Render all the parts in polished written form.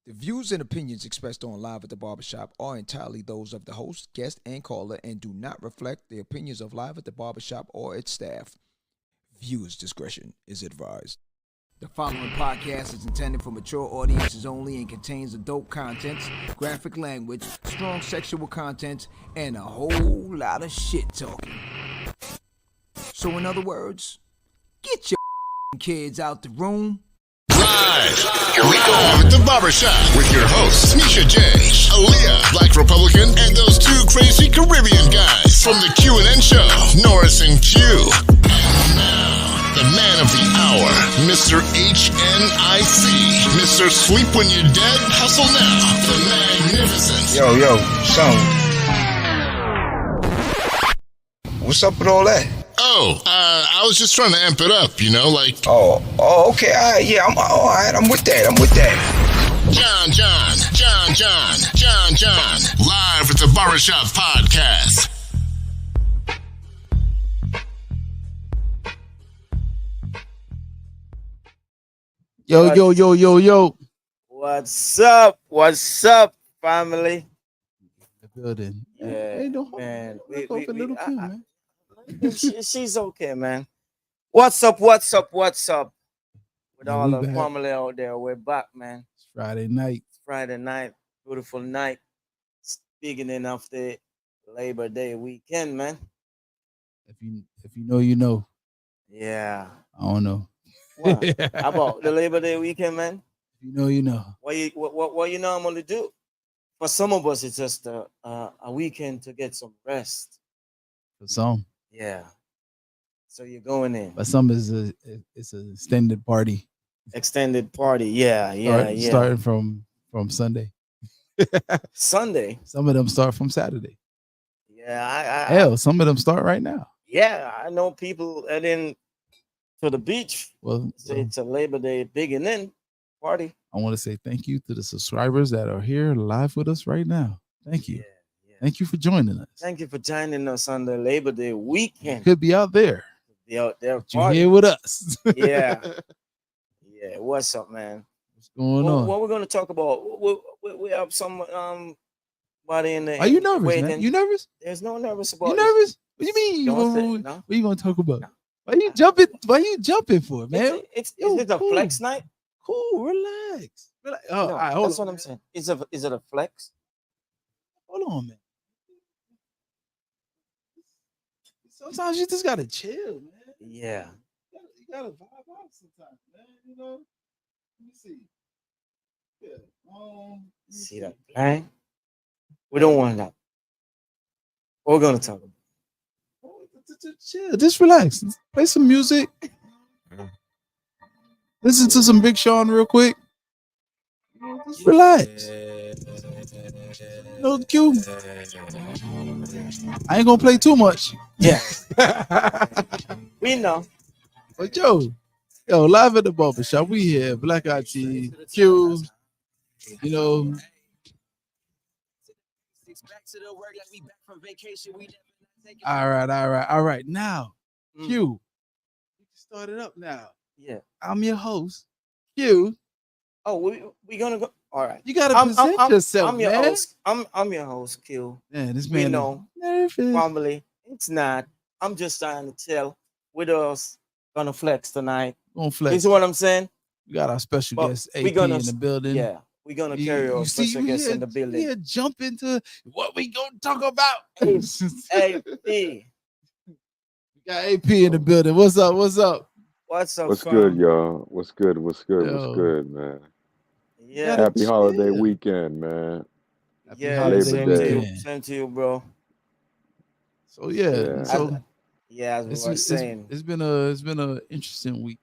The views and opinions expressed on Live at the Barbershop are entirely those of the host, guest, and caller and do not reflect the opinions of Live at the Barbershop or its staff. Viewers' discretion is advised. The following podcast is intended for mature audiences only and contains adult contents, graphic language, strong sexual content, and a whole lot of shit talking. So in other words, get your kids out the room. Live, here we go at the Barbershop with your hosts, Misha J, Aaliyah, Black Republican, and those two crazy Caribbean guys from the Q&N show, Norris and Q. And now, the man of the hour, Mr. HNIC, Mr. Sleep When You're Dead, Hustle Now, the Magnificent. Yo, son. What's up with all that? I was just trying to amp it up, you know, like... Oh, okay, all right, yeah, I'm all right, I'm with that. John, live at the Barbershop Podcast. Yo. What's up, family? The building. Yeah, Hey, don't man. man. She's okay, man. What's up? With all we the back. family out there, we're back, man. It's Friday night. It's Friday night, beautiful night. Beginning of the Labor Day weekend, man. If you know, you know. Yeah. I don't know. What? How about the Labor Day weekend, man? If you know, you know. What you normally do? For some of us, it's just a weekend to get some rest. For some, Yeah. So you're going in. but some is it's an extended party. Extended party. Yeah. Starting from Sunday. Sunday. Some of them start from Saturday. Yeah, Hell, some of them start right now. I know people heading to the beach. Well, It's a Labor Day beginning party. I want to say thank you to the subscribers that are here live with us right now. Thank you. Yeah. Thank you for joining us. Thank you for joining us on the Labor Day You weekend. could be out there, Be out there but you're party. here with us. Yeah. Yeah. What's up, man? What's going on? What we're gonna talk about? We have some body in the. Are you nervous, waiting. man? You nervous? There's no nervous about. You this. nervous? What do you mean? Don't say- What no. are you gonna talk about? No. Why you jumping? Why you jumping for, man? Is Yo, it a cool. flex night? Cool, relax. Oh, No, all right, hold that's on. what I'm saying. Is it a flex? Hold on, man. Sometimes you just gotta chill, man. Yeah. You gotta vibe out sometimes, man. You know. Let me see. Yeah. Let me See that plan? We don't want that. What we're gonna talk about? Chill. Just relax. Play some music. Listen to some Big Sean real quick. Just relax. No Q. I ain't gonna play too much. Yeah. We know. But yo, live at the barbershop. We here. Black Eyed Tea, Q. You know, all right. Now, Mm. Q. You can start it up now. Yeah. I'm your host, Q. Oh, we gonna go. All right. You gotta present yourself, I'm your man. host. I'm your host, Q. Man, this We man know. is nervous. Family. It's not. I'm just trying to tell with us gonna flex tonight. Gonna You flex. see what I'm saying? We got our special But guest, we AP gonna- in the building. Yeah. We're gonna You- carry our you see, special we guest here- in the building. Yeah, jump into what we gonna talk about. Hey, We got AP in the building. What's up? what's up? What's fam? good, y'all? What's good, Yo. man? Yeah. Gotta Happy holiday chill. weekend, man. Happy Yeah. holiday Same Day. to you. weekend. Same to you, bro. So yeah, Yeah. so Yeah, as we it's, were it's, saying. it's been a interesting week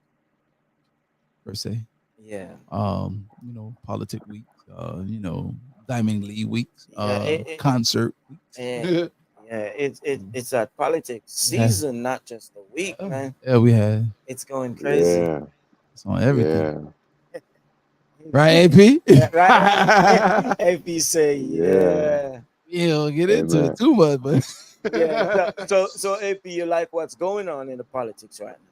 per se. Yeah. You know, politic week. Diamond League week. Yeah, Concert. And it's that politics season, not just the week, Oh. man. Yeah, we had It's going crazy. Yeah, it's on everything. yeah. Right, AP? Yeah, right. AP say, yeah. You don't get Hey, into man. it too much, but Yeah. So AP, you like what's going on in the politics right now?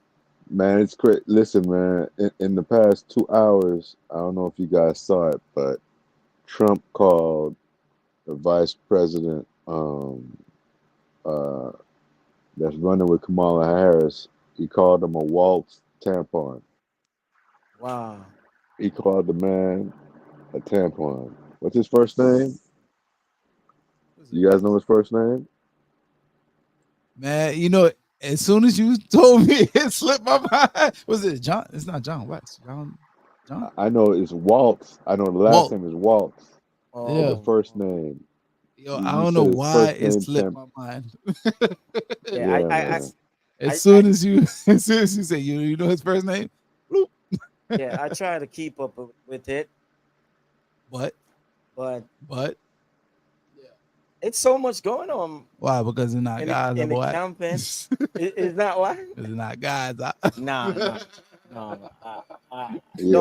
Man, it's great. Listen, man, in the past 2 hours, I don't know if you guys saw it, but Trump called the vice president uh, that's running with Kamala Harris. He called him a waltz tampon. Wow. He called the man a tampon. What's his first name? You guys know his first name? Man, you know, as soon as you told me, it slipped my mind. Was it John? It's not John Wax. John I know it's Waltz. I know the last Walt. name is Waltz, but the Yeah. Oh, first name. Yo, I You don't know said his why first it name, slipped my mind. yeah. Yeah, man. As soon as you say you know his first name, bloop. Yeah. I try to keep up with it, but but yeah. it's so much going on Why? Because they're not guys, in the boy. campaign. It's not what? Because they're not guys. Nah, nah, no. I Yeah.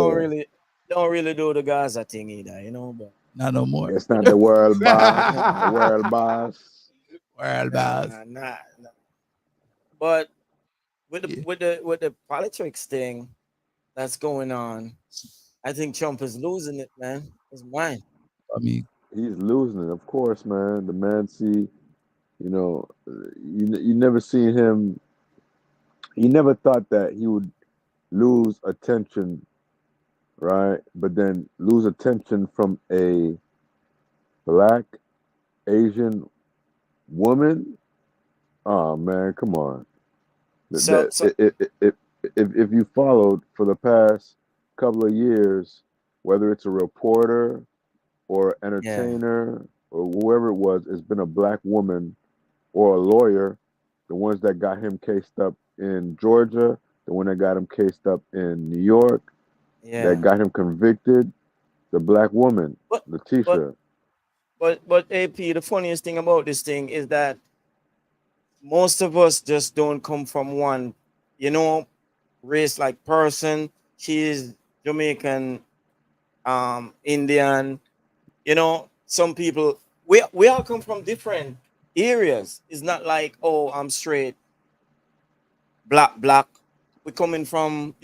don't really do the Gaza thing either, you know. But Not no more. It's not the world boss. The world boss. World boss. nah. But with Yeah. the politics thing that's going on, I think Trump is losing it, man. His mind. I mean, He's losing it, of course, man. The man, see, you know, you never seen him. He never thought that he would lose attention, right? But then lose attention from a black Asian woman. Oh man, come on. So If you followed for the past couple of years, whether it's a reporter or yeah, entertainer or whoever it was, it's been a black woman or a lawyer. The ones that got him cased up in Georgia, the one that got him cased up in New York, that yeah. got him convicted, the black woman, But but Letitia. but AP, the funniest thing about this thing is that most of us just don't come from one, you know, race like person. She is Jamaican, Indian. You know, some people we all come from different areas. It's not like, oh, I'm straight black. We're coming from,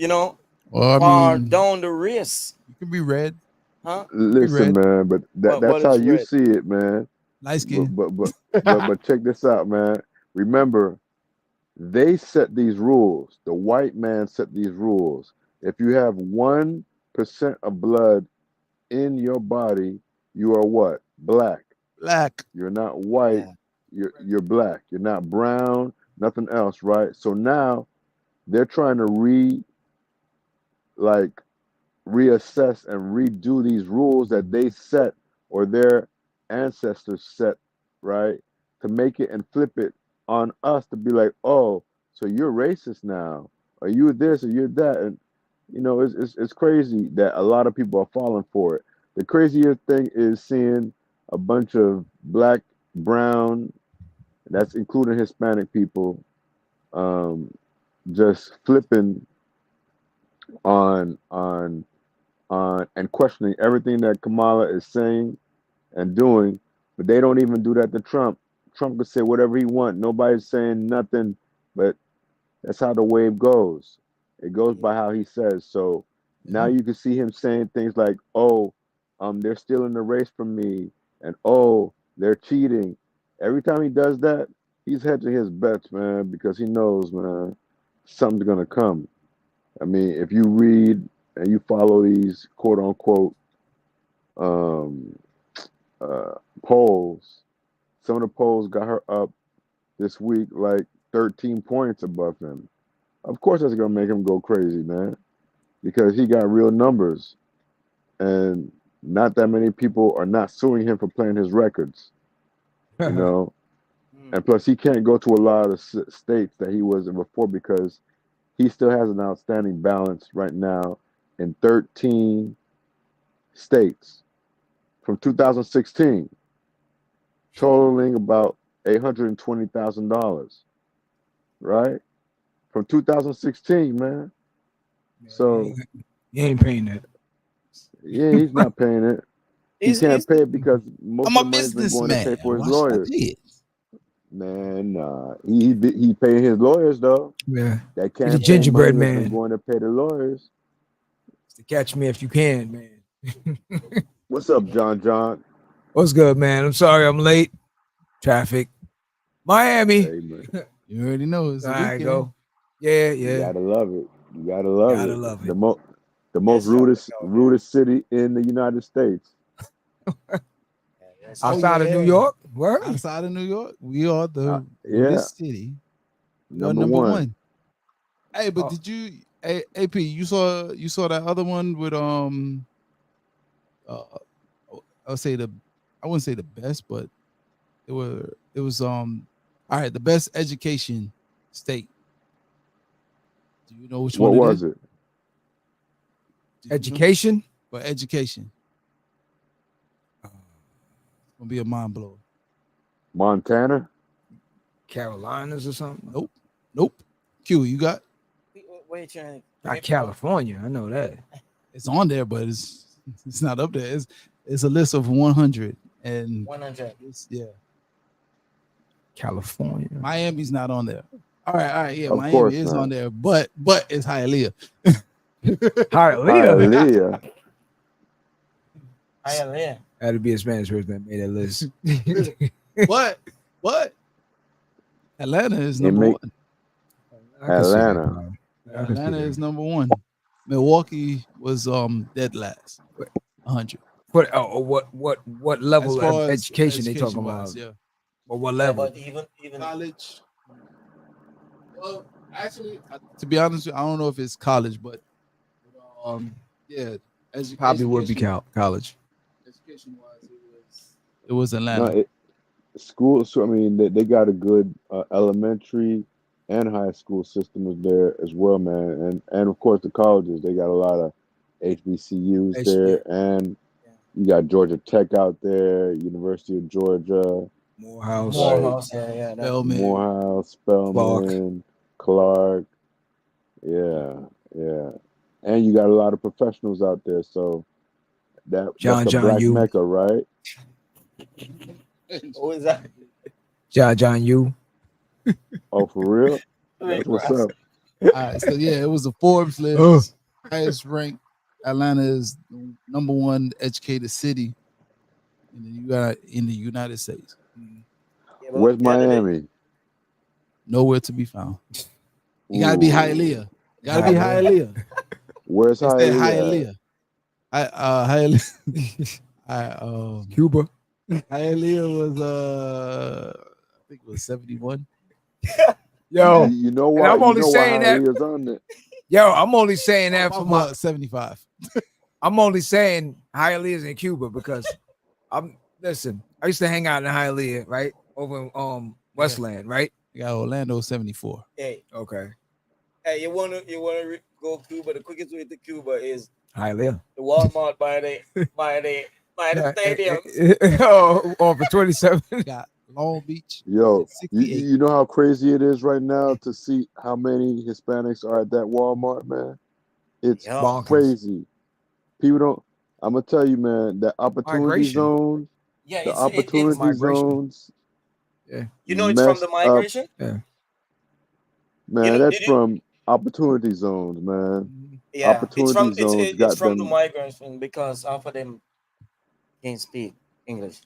well, I far mean, down the race, you can be red. huh? You can be Listen, red. man, but What that's how is you red? see it, man. Light But skin. but but but check this out, man. Remember, they set these rules. The white man set these rules. If you have 1% of blood in your body, you are what? Black. Black. You're not white. Yeah, You're black. You're not brown. Nothing else, right? So now they're trying to like reassess and redo these rules that they set or their ancestors set, right? To make it and flip it on us to be like, oh, so you're racist now, or you're this, or you're that, and it's crazy that a lot of people are falling for it. The crazier thing is seeing a bunch of black, brown, that's including Hispanic people, um, just flipping on and questioning everything that Kamala is saying and doing, but they don't even do that to Trump. Trump could say whatever he wants. Nobody's saying nothing, but that's how the wave goes. It goes by how he says. So now Yeah. you can see him saying things like, "Oh, they're stealing the race from me," and "Oh, they're cheating." Every time he does that, he's hedging his bets, man, because he knows, man, something's gonna come. I mean, if you read and you follow these quote unquote um, polls, some of the polls got her up this week like 13 points above him. Of course, that's gonna make him go crazy, man, because he got real numbers, and not that many people are not suing him for playing his records, you know. mm, And plus, he can't go to a lot of states that he was in before because he still has an outstanding balance right now in 13 states from 2016, totaling about $820,000, right? From 2016, man. So You ain't paying that. yeah, he's not paying it. He can't is pay it because most I'm of a the money's been going to pay businessman. for his Why should I lawyers. pay it? Man, nah. He paying his lawyers though. Yeah. That He's a campaign money gingerbread that's been man. going to pay the lawyers. To catch me if you can, man. What's up, John? John? What's good, man? I'm sorry I'm late. Traffic. Miami. Hey, man. You already know it's a All right, weekend. go. Yeah, You yeah. gotta love it. You gotta love Gotta it. love it. The most Yes, sir. rudest city in the United States. Yes, Outside of New yeah. York? Word? Outside of New York, we are the Yeah, rudest city. We are number one. Hey, but Oh. did you, AP? You saw that other one with I'll say I wouldn't say the best, but it was all right. The best education state. Do you know which what one was it is? it? Do you know? Education? For education, it's gonna be a mind blower. Montana? Carolinas or something? Nope. Q, you got Wait, Not California. I know that. it's on there, but it's not up there. It's a list of 100, and 100. yeah, California. Miami's not on there. All right, yeah, Of Miami course is not. on there, but it's Hialeah. Hialeah. Hialeah. That'd be a Spanish person that made that list. But Atlanta is They number make one. I can see that, Atlanta. bro. I can see Atlanta that. is number one. Milwaukee was dead last, 100. What level As far of as education they talking about? education-wise, yeah. Or what Yeah, level? but even College. Well, actually, to be honest, I don't know if it's college, but yeah, Probably would be college. Education wise, it was Atlanta. No, school. So I mean, they got a good elementary and high school system is there as well, man. And of course the colleges. They got a lot of HBCUs there, and you got Georgia Tech out there, University of Georgia, Morehouse. Morehouse, yeah. Spelman. Morehouse, Spelman, Clark. Yeah. And you got a lot of professionals out there, so that's John a black U. mecca, right? What is that? John U. Oh, for real? That's what's up. All right, so yeah, it was a Forbes list, highest ranked. Atlanta is the number one educated city in the United States. Yeah, but Where's the other day- Miami? Nowhere to be found. You gotta be Ooh. Hialeah. You gotta be Hialeah. Where's It's that Hialeah? Hialeah. Cuba. Hialeah was I think it was 71. Yo, You know and why? I'm only you know saying why that. Hialeah's on there. Yo, I'm only saying that for my. 75. I'm only saying Hialeah's in Cuba because listen. I used to hang out in Hialeah, right over in Westland, right? You got Orlando 74. Hey, Okay, you wanna go Cuba? The quickest way to Cuba is Hialeah. the Walmart by the stadium. For 27. You got Long Beach. Yo, 68. you know how crazy it is right now to see how many Hispanics are at that Walmart, man? It's Yeah. Bonkers. crazy. People don't. I'm gonna tell you, man. That opportunity Migration. zones, Yeah, the it's opportunity migration. zones. Yeah. you know it's from the messed up. migration. Yeah. Man, You know- that's did you- from opportunity zones, man. Yeah, Opportunity zones it's got from the them. migration because half of them can't speak English.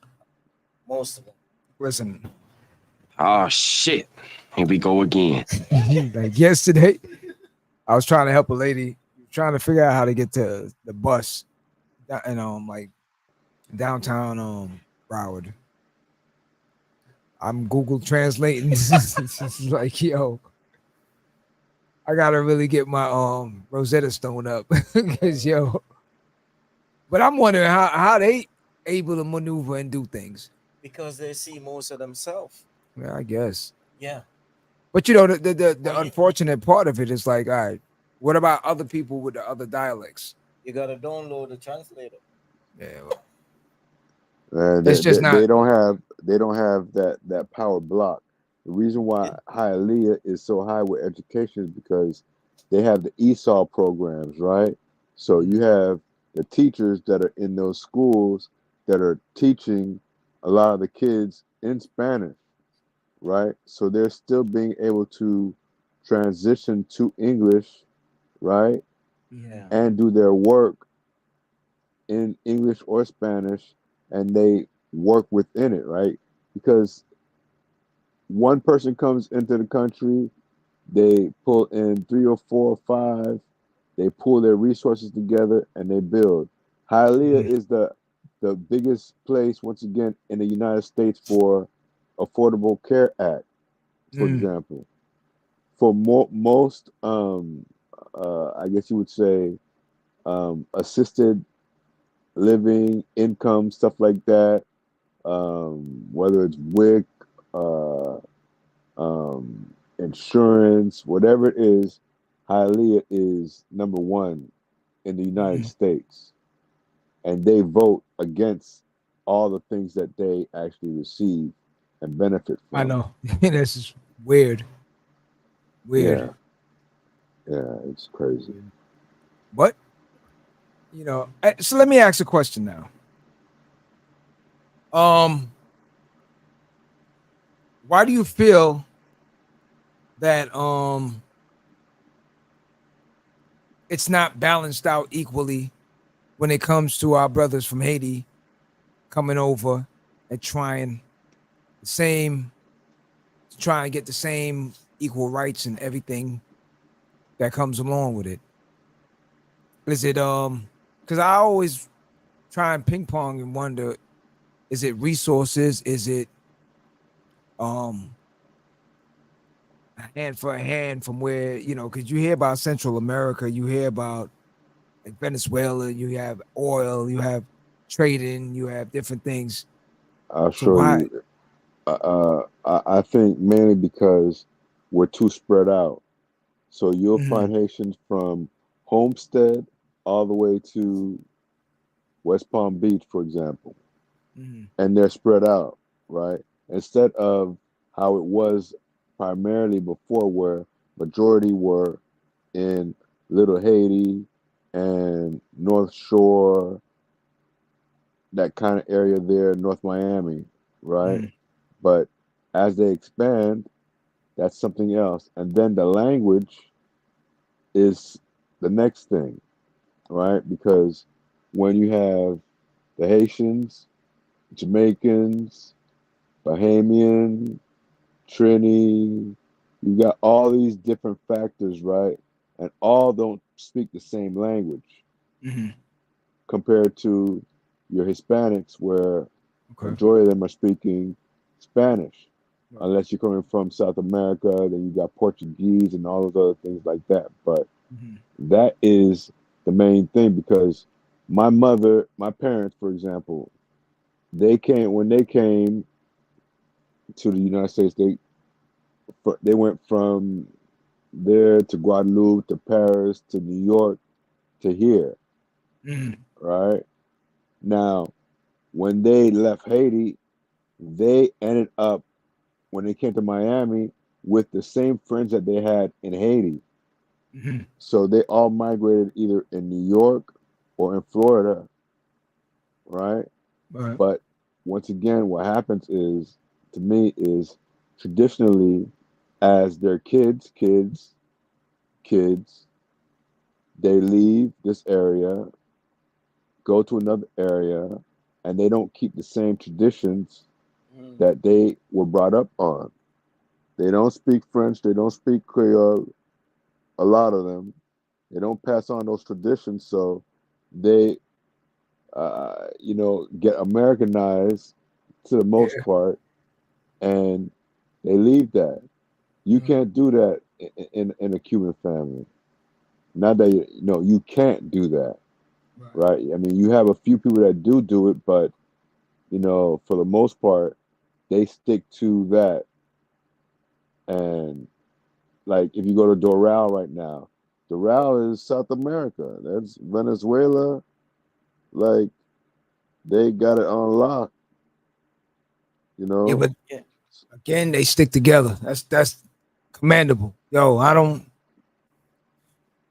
Most of them. Listen, Oh shit. Here we go again. like yesterday, I was trying to help a lady trying to figure out how to get to the bus, and like downtown Broward. I'm Google translating. It's like, yo, I gotta really get my Rosetta Stone up because yo. But I'm wondering how they able to maneuver and do things. Because they see most of themselves. Yeah, I guess. Yeah. But you know, the unfortunate part of it is like, all right, what about other people with the other dialects? You gotta download the translator. Yeah, And it's just not. They don't have that power block. The reason why Hialeah is so high with education is because they have the ESOL programs, right? So you have the teachers that are in those schools that are teaching a lot of the kids in Spanish, right? So they're still being able to transition to English, right? Yeah. And do their work in English or Spanish, and they work within it, right? Because one person comes into the country, they pull in three or four or five, they pull their resources together and they build. Hialeah is the biggest place once again in the United States for Affordable Care Act, for example. For most I guess you would say assisted living, income, stuff like that, whether it's WIC, uh, insurance, whatever it is, Hialeah is number one in the United States. And they vote against all the things that they actually receive and benefit I from. know. This is weird. Weird. Yeah, it's crazy. But, so let me ask a question now. Why do you feel that it's not balanced out equally when it comes to our brothers from Haiti coming over and trying to try and get the same equal rights and everything that comes along with it? Is it because I always try and ping pong and wonder, is it resources? Is it um hand for hand from where, because you hear about Central America, you hear about like Venezuela, you have oil, you have trading, you have different things. I'll So show why? you. I think mainly because we're too spread out. So you'll Mhm, find Haitians from Homestead all the way to West Palm Beach, for example, mhm, and they're spread out, right? Instead of how it was primarily before, where majority were in Little Haiti and North Shore, that kind of area there, North Miami, right? mhm. But as they expand, that's something else. And then the language is the next thing, right? Because when you have the Haitians, Jamaicans, Bahamian, Trini, you got all these different factors, right? And all don't speak the same language Mhm. compared to your Hispanics, where Okay. majority of them are speaking Spanish. Right. Unless you're coming from South America, then you got Portuguese and all those other things like that. But Mhm, that is the main thing because my parents, for example, when they came to the United States, they went from there to Guadeloupe to Paris to New York to here, mhm, right? Now, when they left Haiti, they ended up when they came to Miami with the same friends that they had in Haiti. mhm. So they all migrated either in New York or in Florida, right? Right. But once again, what happens is, to me, is traditionally, as their kids, they leave this area, go to another area, and they don't keep the same traditions Mm. that they were brought up on. They don't speak French, they don't speak Creole, a lot of them. They don't pass on those traditions, so they, get Americanized to the most Yeah. part, and they leave that. You Mhm. can't do that in a Cuban family. Not that you can't do that, Right. right? I mean, you have a few people that do it, but for the most part, they stick to that. And like, if you go to Doral right now, Doral is South America. That's Venezuela. Like, they got it on lock. You Yeah, know. but Yeah. again, they stick together. That's commendable. Yo, I don't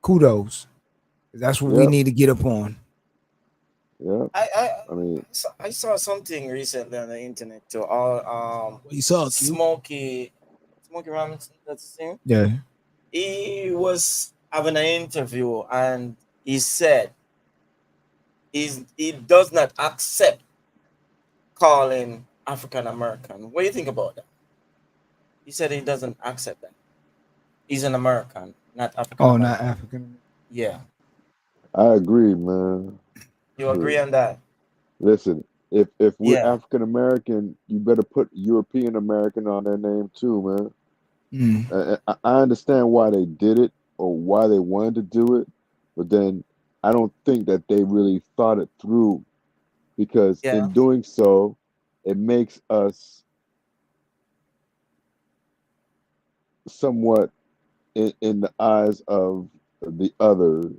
kudos. That's what we Yep. need to get up on. Yep. I I I mean, I saw something recently on the internet too. All What you saw, Q? Smokey Robinson. That's his name. Yeah. He was having an interview and he said he does not accept calling African American. What do you think about that? He said he doesn't accept that. He's an American, not African Oh, not American. African. Yeah. I agree, man. You agree on that? Listen, if we're Yeah. African American, you better put European American on their name too, man. I understand why they did it or why they wanted to do it, but then I don't think that they really thought it through because Yeah. in doing so, it makes us somewhat in the eyes of the other,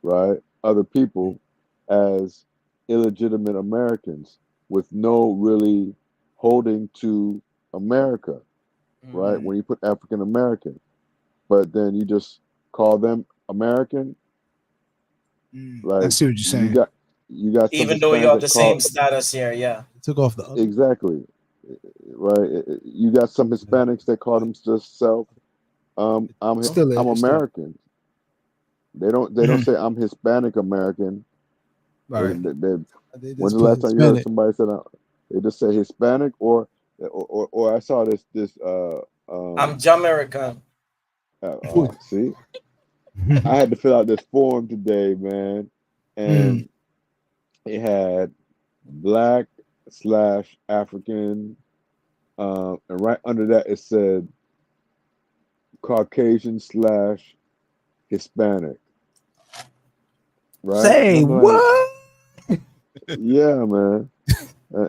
right? Other people as illegitimate Americans with no really holding to America, right? Mhm. When you put African American, but then you just call them American, I like see what you're you saying. got some Even though you Hispanics have that the call same status here, yeah. Took off the other. exactly right. You got some Hispanics that call themselves Still I'm is. Still is. American. They don't say I'm Hispanic American. Right. They When's just the put last time you heard Hispanic. somebody say that? They just say Hispanic or I saw this I'm Jamaican. see, I had to fill out this form today, man, Mm. and it had black slash African, and right under that it said Caucasian slash Hispanic, right? And Say I'm like, what? yeah, man. Uh,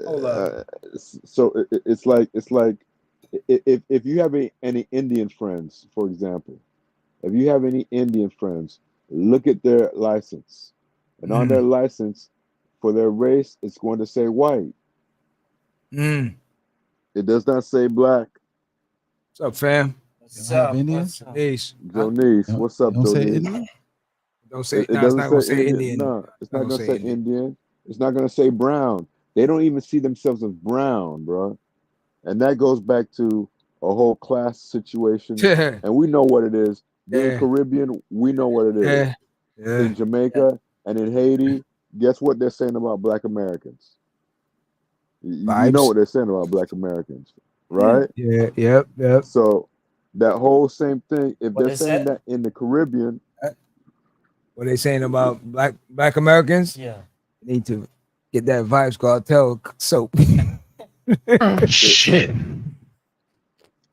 Hold up. so it's like if you have any Indian friends, for example, if you have any Indian friends, look at their license, and on their license for their race, it's going to say white. Mm. It does not say black. What's up, fam? You What's don't have up? Indians? What's up? Nice. Huh? Jonice, what's You up, don't say Jonice? Indian? Don't say. It No, it's doesn't not gonna say say Indian. Indian. No, it's It's not not gonna gonna say say Indian. Indian. It's not gonna say brown. They don't even see themselves as brown, bro. And that goes back to a whole class situation. Yeah. And we know what it is. Being Yeah. Caribbean, we know what it is. Yeah. In Yeah. Jamaica and in Haiti, guess what they're saying about Black Americans? You know Vibes. what they're saying about Black Americans, right? Yeah. Yep. Yep. So that whole same thing, if What they're they saying said? that in the Caribbean, What they saying about black Americans? Yeah. Need to get that Vibes Cartel soap. Shit.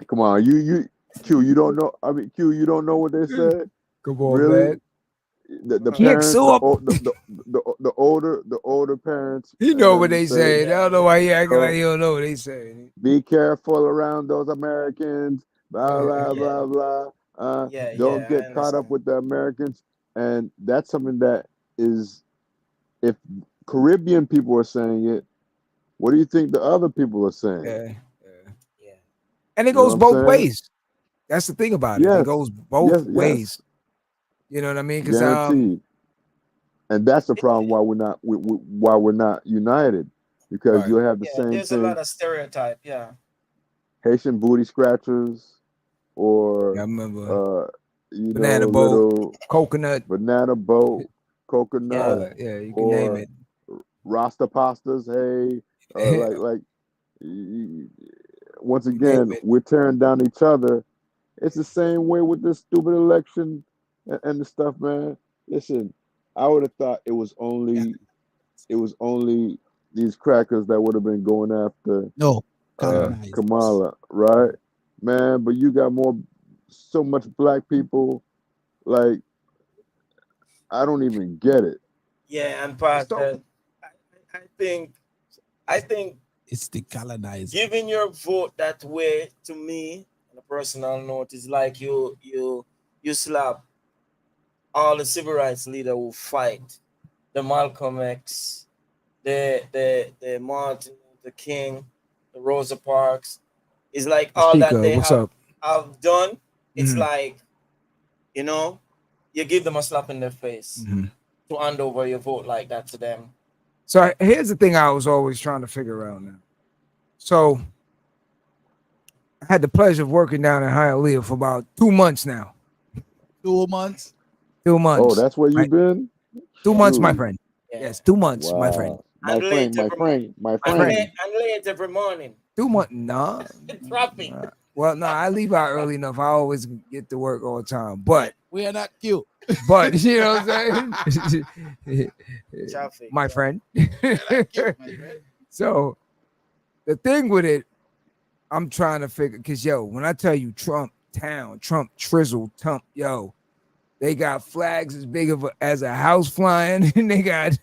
come on, you Q, you don't know. I mean, Q, you don't know what they said, Come on, really? man. The Kick parents, the, soap. o- the older parents, You and know them what to they say, say. I Yeah. don't know why he acting like oh, he don't know what they say. be careful around those Americans, blah blah Yeah. blah blah. Yeah. Don't Yeah. I get caught up understand. with the Americans, and that's something that is, if Caribbean people are saying it, what do you think the other people are saying? Yeah. Yeah. Yeah. And it You know what goes I'm both saying? ways. That's the thing about it. It Yes, goes both yes, ways. You know what I mean? Because guaranteed. And that's the problem why we're not united, because right. you'll have the Yeah. same There's a lot thing, of stereotype. Yeah. Haitian booty scratchers, Yeah, I or remember banana boat, little coconut, banana boat, all Yeah. coconut, that. Yeah, you can name or it. Rasta pastas. Hey, you y- once name again, it. we're tearing down each other. It's the same way with this stupid election and the stuff, man. Listen, I would have thought it was only these crackers that would have been going after No, colonizers. Kamala, right? Man, but you got so much black people. Like, I don't even get it. Yeah. And part So I think I think It's the colonizer. giving your vote that way to me on a personal note is like you slap all the civil rights leader who fight the Malcolm X, the Martin Luther King, the Rosa Parks. It's like all that Ashika, they what's have up? have done. It's Mhm, like, you know, you give them a slap in their face mhm. to hand over your vote like that to them. So here's the thing I was always trying to figure out now. So I had the pleasure of working down in Hialeah for about 2 months now. 2 months. 2 Oh, months. that's where you Right? been? 2 months, my Shoot. friend. Yeah. Yes, 2 months, my friend. Wow. My And late friend, my every morning. friend, my My And friend. friend. late every morning. 2 months, nah. Traffic. Well, no, I leave out early enough. I always get to work on time. But we are not cute. But you know what I'm saying? Traffic. My friend. friend. So the thing with it, I'm trying to figure because when I tell you Trump town, Trump trizzle, Trump, they got flags as big as a house flying, and they got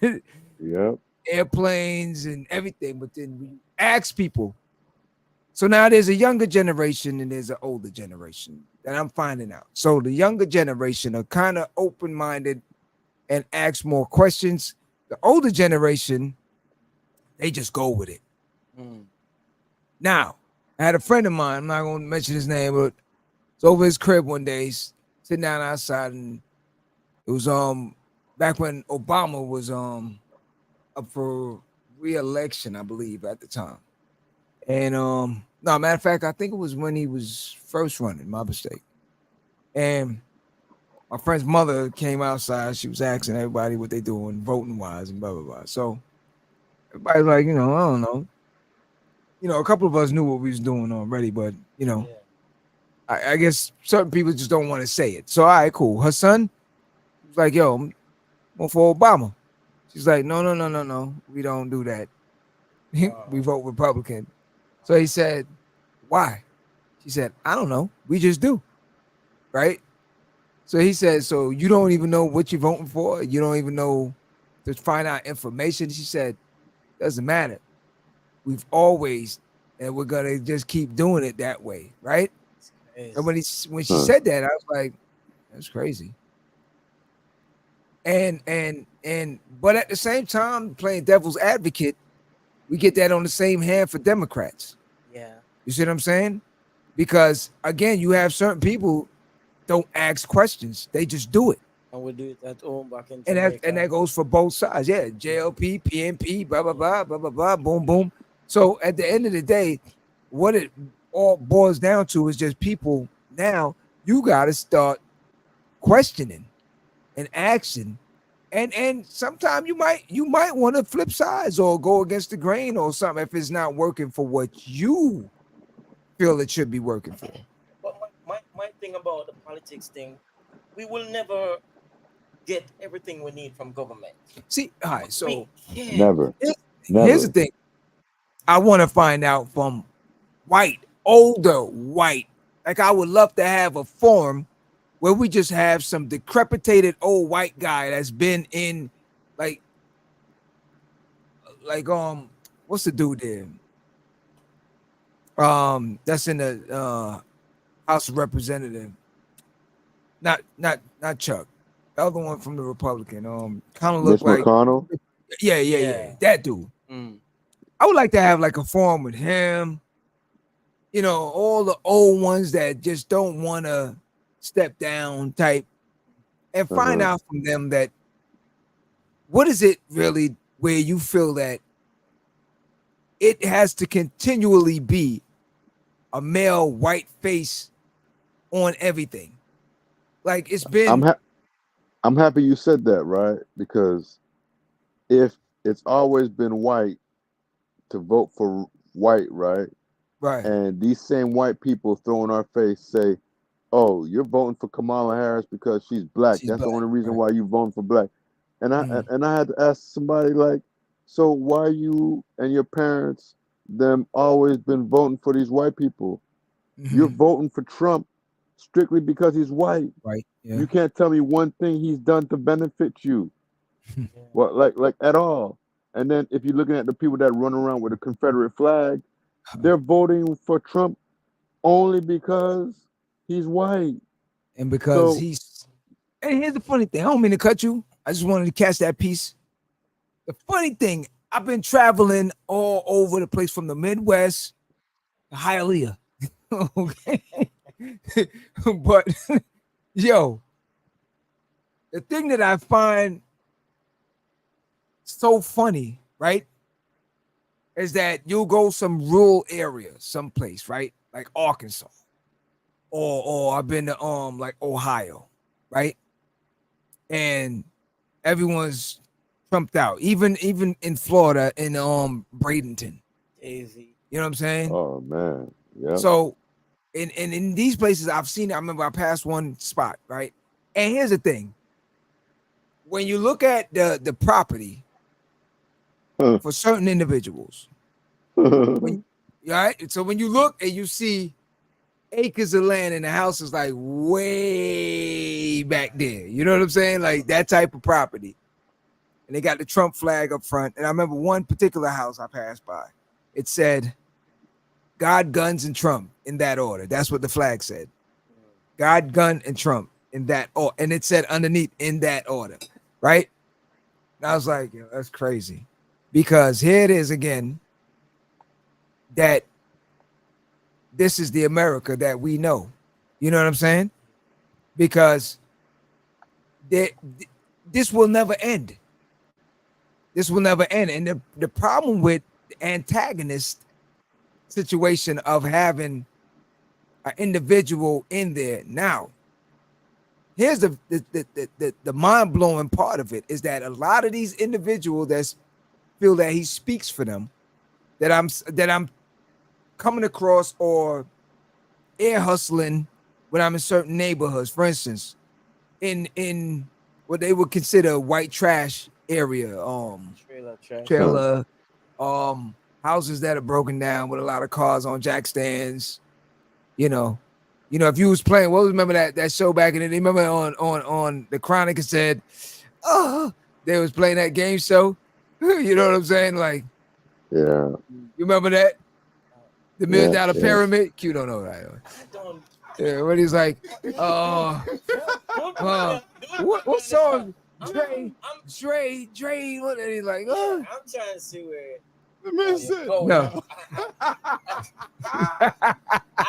Yep. airplanes and everything. But then we ask people. So now there's a younger generation and there's an older generation that I'm finding out. So the younger generation are kind of open-minded and ask more questions. The older generation, they just go with it. Now, I had a friend of mine, I'm not going to mention his name, but it's over his crib one day, sitting down outside, and it was back when Obama was up for re-election, I believe, at the time. And no, matter of fact, I think it was when he was first running, my mistake. And my friend's mother came outside, she was asking everybody what they doing, voting wise, and blah blah blah. So everybody's like, I don't know. A couple of us knew what we was doing already, but I guess certain people just don't want to say it. So all right, cool. Her son was like, yo, I'm going for Obama. She's like, no. We don't do that. We vote Republican. So he said, why? She said, I don't know. We just do. Right? So he said, so you don't even know what you're voting for? You don't even know to find out information? She said, doesn't matter. We've always, and we're going to just keep doing it that way. Right? And when she said that, I was like, that's crazy. And but at the same time, playing devil's advocate, we get that on the same hand for Democrats. Yeah. You see what I'm saying? Because again, you have certain people don't ask questions; they just do it. And we do it at home back in And Jamaica. that goes for both sides. Yeah, JLP, PNP, blah blah blah, blah blah blah, boom boom. So at the end of the day, what it all boils down to is just people. Now you got to start questioning and asking. And sometimes you might want to flip sides or go against the grain or something if it's not working for what you feel it should be working for. But my thing about the politics thing, we will never get everything we need from government. See, all right, so Never. here's the thing. I want to find out from older white. Like I would love to have a forum where we just have some decrepitated old white guy that's been in like what's the dude there? That's in the House of Representative. Not Chuck. The other one from the Republican. Kind of look Mitch like McConnell. Yeah. That dude. I would like to have like a forum with him. All the old ones that just don't want to step down type, and find out from them that what is it really where you feel that it has to continually be a male white face on everything. Like it's been. I'm happy you said that, right? Because if it's always been white to vote for white, right? Right. And these same white people throw in our face say, "Oh, you're voting for Kamala Harris because she's black. That's the only reason why you voting for black." And I had to ask somebody like, "So why you and your parents them always been voting for these white people? You're voting for Trump strictly because he's white. Right. Yeah. You can't tell me one thing he's done to benefit you. Well, like at all. And then if you're looking at the people that run around with a Confederate flag, they're voting for Trump only because he's white. And because he's. And here's the funny thing. I don't mean to cut you. I just wanted to catch that piece. The funny thing, I've been traveling all over the place from the Midwest to Hialeah. Okay. But yo, the thing that I find so funny, right, is that you'll go some rural area, someplace, right, like Arkansas, or I've been to like Ohio, right, and everyone's trumped out. Even in Florida, in Bradenton. Easy. You know what I'm saying? Oh man. Yeah. So in these places, I've seen it. I remember I passed one spot, right? And here's the thing: when you look at the property for certain individuals, when right, so when you look and you see acres of land and the house is like way back there, you know what I'm saying? Like that type of property, and they got the Trump flag up front. And I remember one particular house I passed by. It said God, guns, and Trump in that order. That's what the flag said. God, gun, and Trump in that order. And it said underneath in that order, right? And I was like, yo, that's crazy. Because here it is again, that this is the America that we know. You know what I'm saying? Because this will never end. This will never end. And the problem with the antagonist situation of having an individual in there now, here's the mind-blowing part of it, is that a lot of these individuals that feel that he speaks for them, that I'm coming across or air hustling when I'm in certain neighborhoods, for instance, in what they would consider white trash area, trailer houses that are broken down with a lot of cars on jack stands. You know, if you was playing, remember that show back in the day? Remember on the Chronic, it said, oh, they was playing that game show. You know what I'm saying? Like, Yeah. you remember that? The $1 Million Yeah. Pyramid? Q don't know that. Yeah, when he's like, what song? Dre, what? And he's like, oh. I'm trying to see where The man said, No. I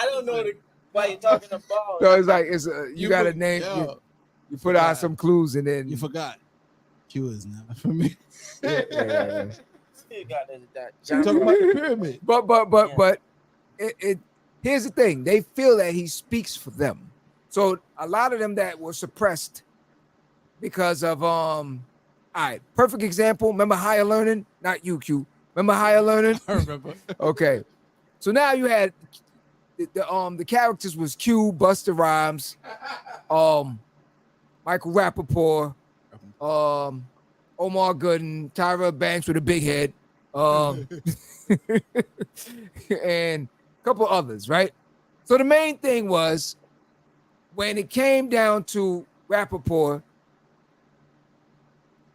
don't know why you're talking about. So it's like you got to name. Yo, You put out some clues and then you forgot. Q is not for me. yeah. Still got that. Talking about the pyramid. But it here's the thing: they feel that he speaks for them. So a lot of them that were suppressed because of all right. Perfect example. Remember higher learning? Not you, Q. Remember higher learning? I remember. Okay. So now you had the characters was Q, Busta Rhymes, Michael Rappaport, Omar Gooden, Tyra Banks with a big head, and a couple others, right? So the main thing was when it came down to Rappaport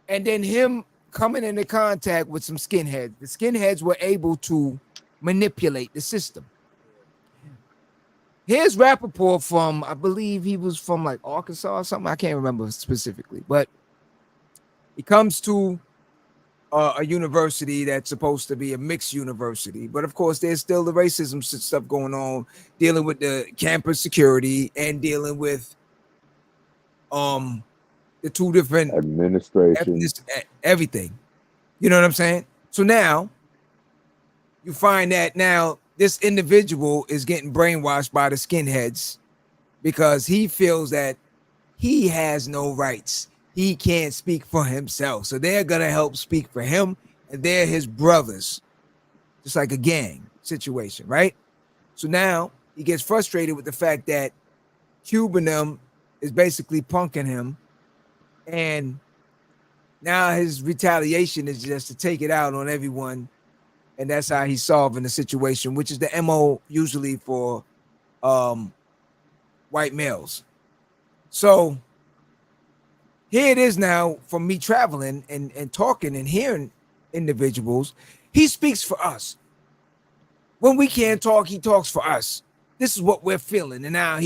and then him coming into contact with some skinheads, the skinheads were able to manipulate the system. Here's Rappaport from, I believe he was from like Arkansas or something. I can't remember specifically, but he comes to a university that's supposed to be a mixed university. But of course, there's still the racism stuff going on, dealing with the campus security and dealing with the two different administration, everything. You know what I'm saying? So now you find that now this individual is getting brainwashed by the skinheads because he feels that he has no rights. He can't speak for himself. So they're going to help speak for him, and they're his brothers, just like a gang situation, right? So now he gets frustrated with the fact that Cubanum is basically punking him, and now his retaliation is just to take it out on everyone. And that's how he's solving the situation, which is the MO usually for white males. So here it is now from me traveling and talking and hearing individuals. He speaks for us. When we can't talk, he talks for us. This is what we're feeling. And now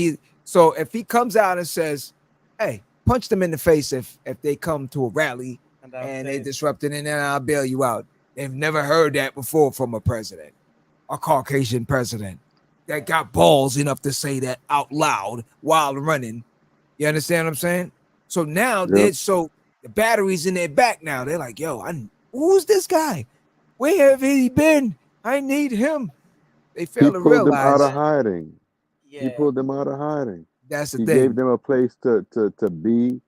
so if he comes out and says, hey, punch them in the face if they come to a rally and they disrupt it, and then I'll bail you out. They've never heard that before from a president, a Caucasian president that got balls enough to say that out loud while running. You understand what I'm saying? So now the battery's in their back now. They're like, yo, who's this guy? Where have he been? I need him. They fail to realize. He pulled them out of hiding. Yeah. He pulled them out of hiding. That's the he thing. Gave them a place to be,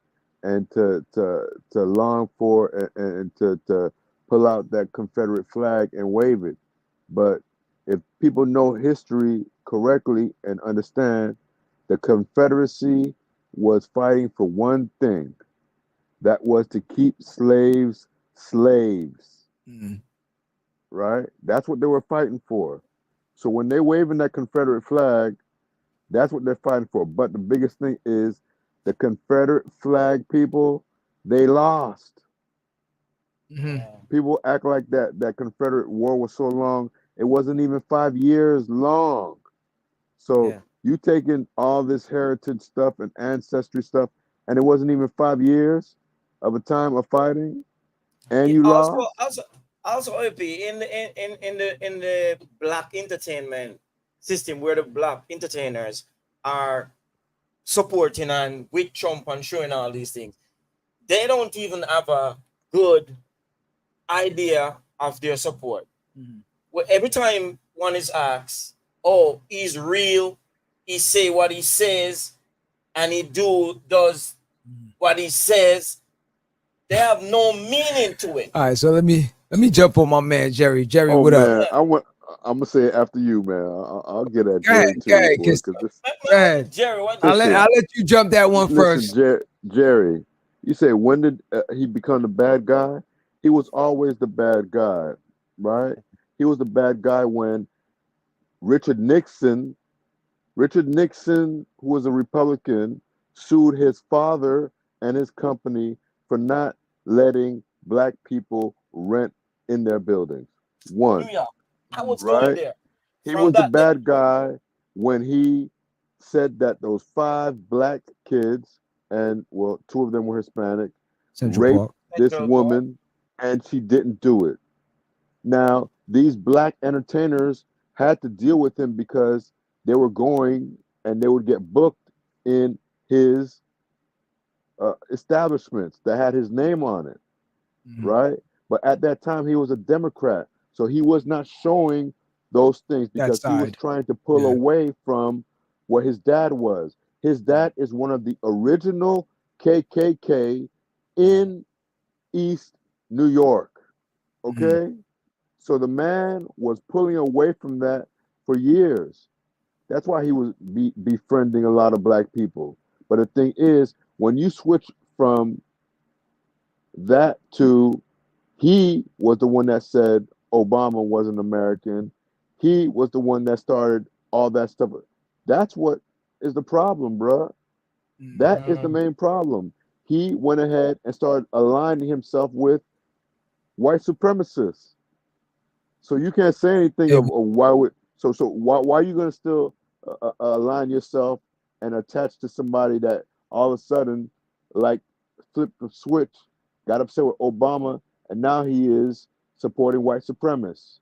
and to long for and to pull out that Confederate flag and wave it. But if people know history correctly and understand, the Confederacy was fighting for one thing, that was to keep slaves, Mm. right? That's what they were fighting for. So when they waving that Confederate flag, that's what they're fighting for. But the biggest thing is the Confederate flag people, they lost. Mhm. Yeah. People act like that Confederate war was so long. It wasn't even 5 years long. So Yeah. you taking all this heritage stuff and ancestry stuff, and it wasn't even 5 years of a time of fighting, and It you also lost. also also OP in the black entertainment system where the black entertainers are supporting and with Trump and showing all these things. They don't even have a good idea of their support. Mhm. Well, every time one is asked, "Oh, he's real," he say what he says, and he does Mhm. what he says. They have no meaning to it. All right, so let me jump on my man Jerry. Jerry, Oh what up? man, Yeah. I'm gonna say it after you, man. I'll get at Go ahead, Jerry go too, ahead, boy, kiss. because this. Go ahead. Jerry, what you I'll let say? Listen, I'll let you jump that one listen, first. Jerry. You say when did he become the bad guy? He was always the bad guy, right? He was the bad guy when Richard Nixon, Richard Nixon, who was a Republican, sued his father and his company for not letting black people rent in their buildings. New One, York. I was going right? there. He From was the that, bad guy when he said that those five black kids, and well, two of them were Hispanic, Central raped Park. this Central Park. woman and she didn't do it. Now, these black entertainers had to deal with him because they were going and they would get booked in his establishments that had his name on it, Mhm. right? But at that time, he was a Democrat. So he was not showing those things That because he was side. trying to pull Yeah. away from what his dad was. His Yeah. dad is one of the original KKK Yeah. in East New York. Mhm. Okay? So the man was pulling away from that for years. That's why he was befriending a lot of black people. But the thing is, when you switch from that to he was the one that said Obama was an American, he was the one that started all that stuff. That's what is the problem, bruh. Mhm. That is the main problem. He went ahead and started aligning himself with white supremacists. So you can't say anything Hey, of why would why are you gonna still align yourself and attach to somebody that all of a sudden like flipped the switch, got upset with Obama, and now he is supporting white supremacists.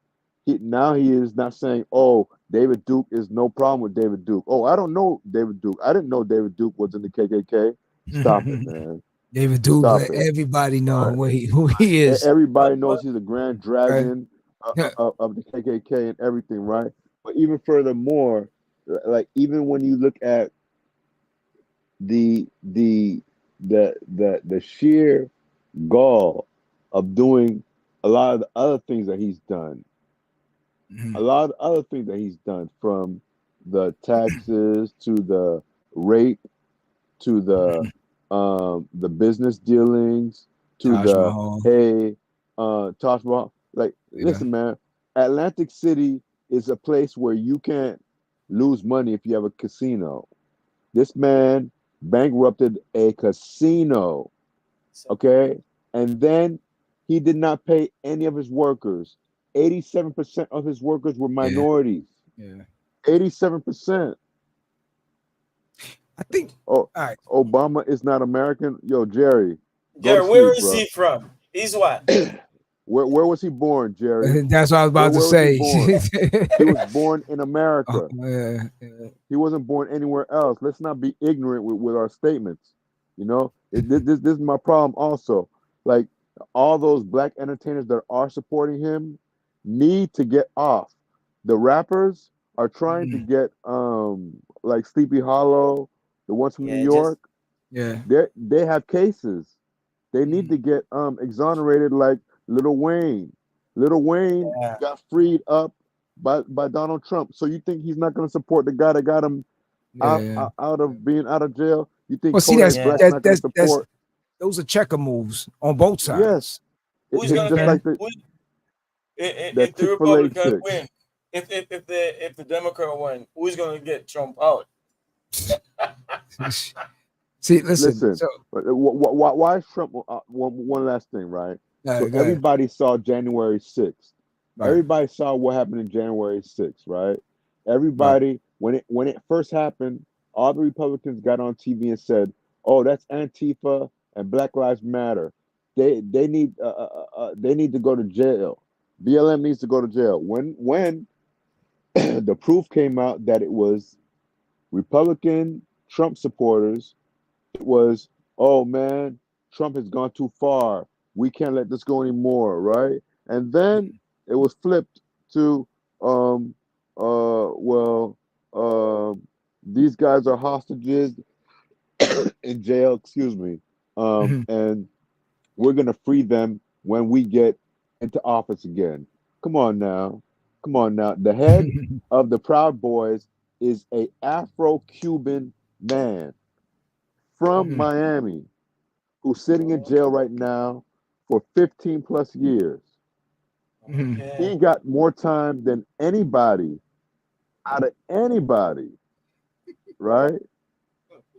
Now he is not saying, "Oh, David Duke is no problem with David Duke." Oh, I don't know David Duke. I didn't know David Duke was in the KKK. Stop it, man. David Duke Stop let it. everybody know Right. who he is. But, Everybody but knows he's a grand Right? dragon of the KKK and everything, right? But even furthermore, like even when you look at the the the sheer gall of doing a lot of the other things that he's done, a Mhm. lot of the other things that he's done, from the taxes to the rape to the business dealings to Taj the Mahal. hey Taj Mahal. Like, Yeah. listen, man, Atlantic City is a place where you can't lose money if you have a casino. This man bankrupted a casino, okay, and then he did not pay any of his workers. 87% of his workers were Yeah. minorities. Yeah. 87%. I think Oh, all right. Obama is not American. Yo, Jerry, go to Jerry, sleep, where is bro. he from? He's what? Where was he born, Jerry? That's what I was about to Where was he say. born? He was born in Oh, America. yeah, yeah. He wasn't born anywhere else. Let's not be ignorant with our statements. You know, this is my problem also. Like, all those black entertainers that are supporting him need to get off. The rappers are trying to Mhm. get like Sleepy Hollow, the ones from New Yeah, just York. Yeah. They have cases. They need to get exonerated like Lil Wayne. Lil Wayne Yeah. got freed up by Donald Trump. So you think he's not going to support the guy that got him Yeah. Yeah. out of being out of jail? You think Well, see, Kodak Black's not going to that's support? those are checker moves on both sides. Yes, Who's it's gonna just get like the that if the Chick-fil-A Republicans chick. win? If the Democrat win, who's gonna get Trump out? See, listen. Listen, So, why is Trump? One last thing, right? So go ahead. everybody saw January 6th. Right. Everybody saw what happened in January 6th, right? Everybody, when it first happened, all the Republicans got on TV and said, "Oh, that's Antifa and Black Lives Matter. They need to go to jail. BLM needs to go to jail." When the proof came out that it was Republican Trump supporters, it was, "Oh man, Trump has gone too far. We can't let this go anymore," right? And then it was flipped to, um, well, these guys are hostages in jail. Excuse me, and we're gonna free them when we get into office again. Come on now, come on now. The head of the Proud Boys is a Afro-Cuban man from Miami who's sitting in jail right now for 15 plus years. He got more time than anybody out of anybody, right?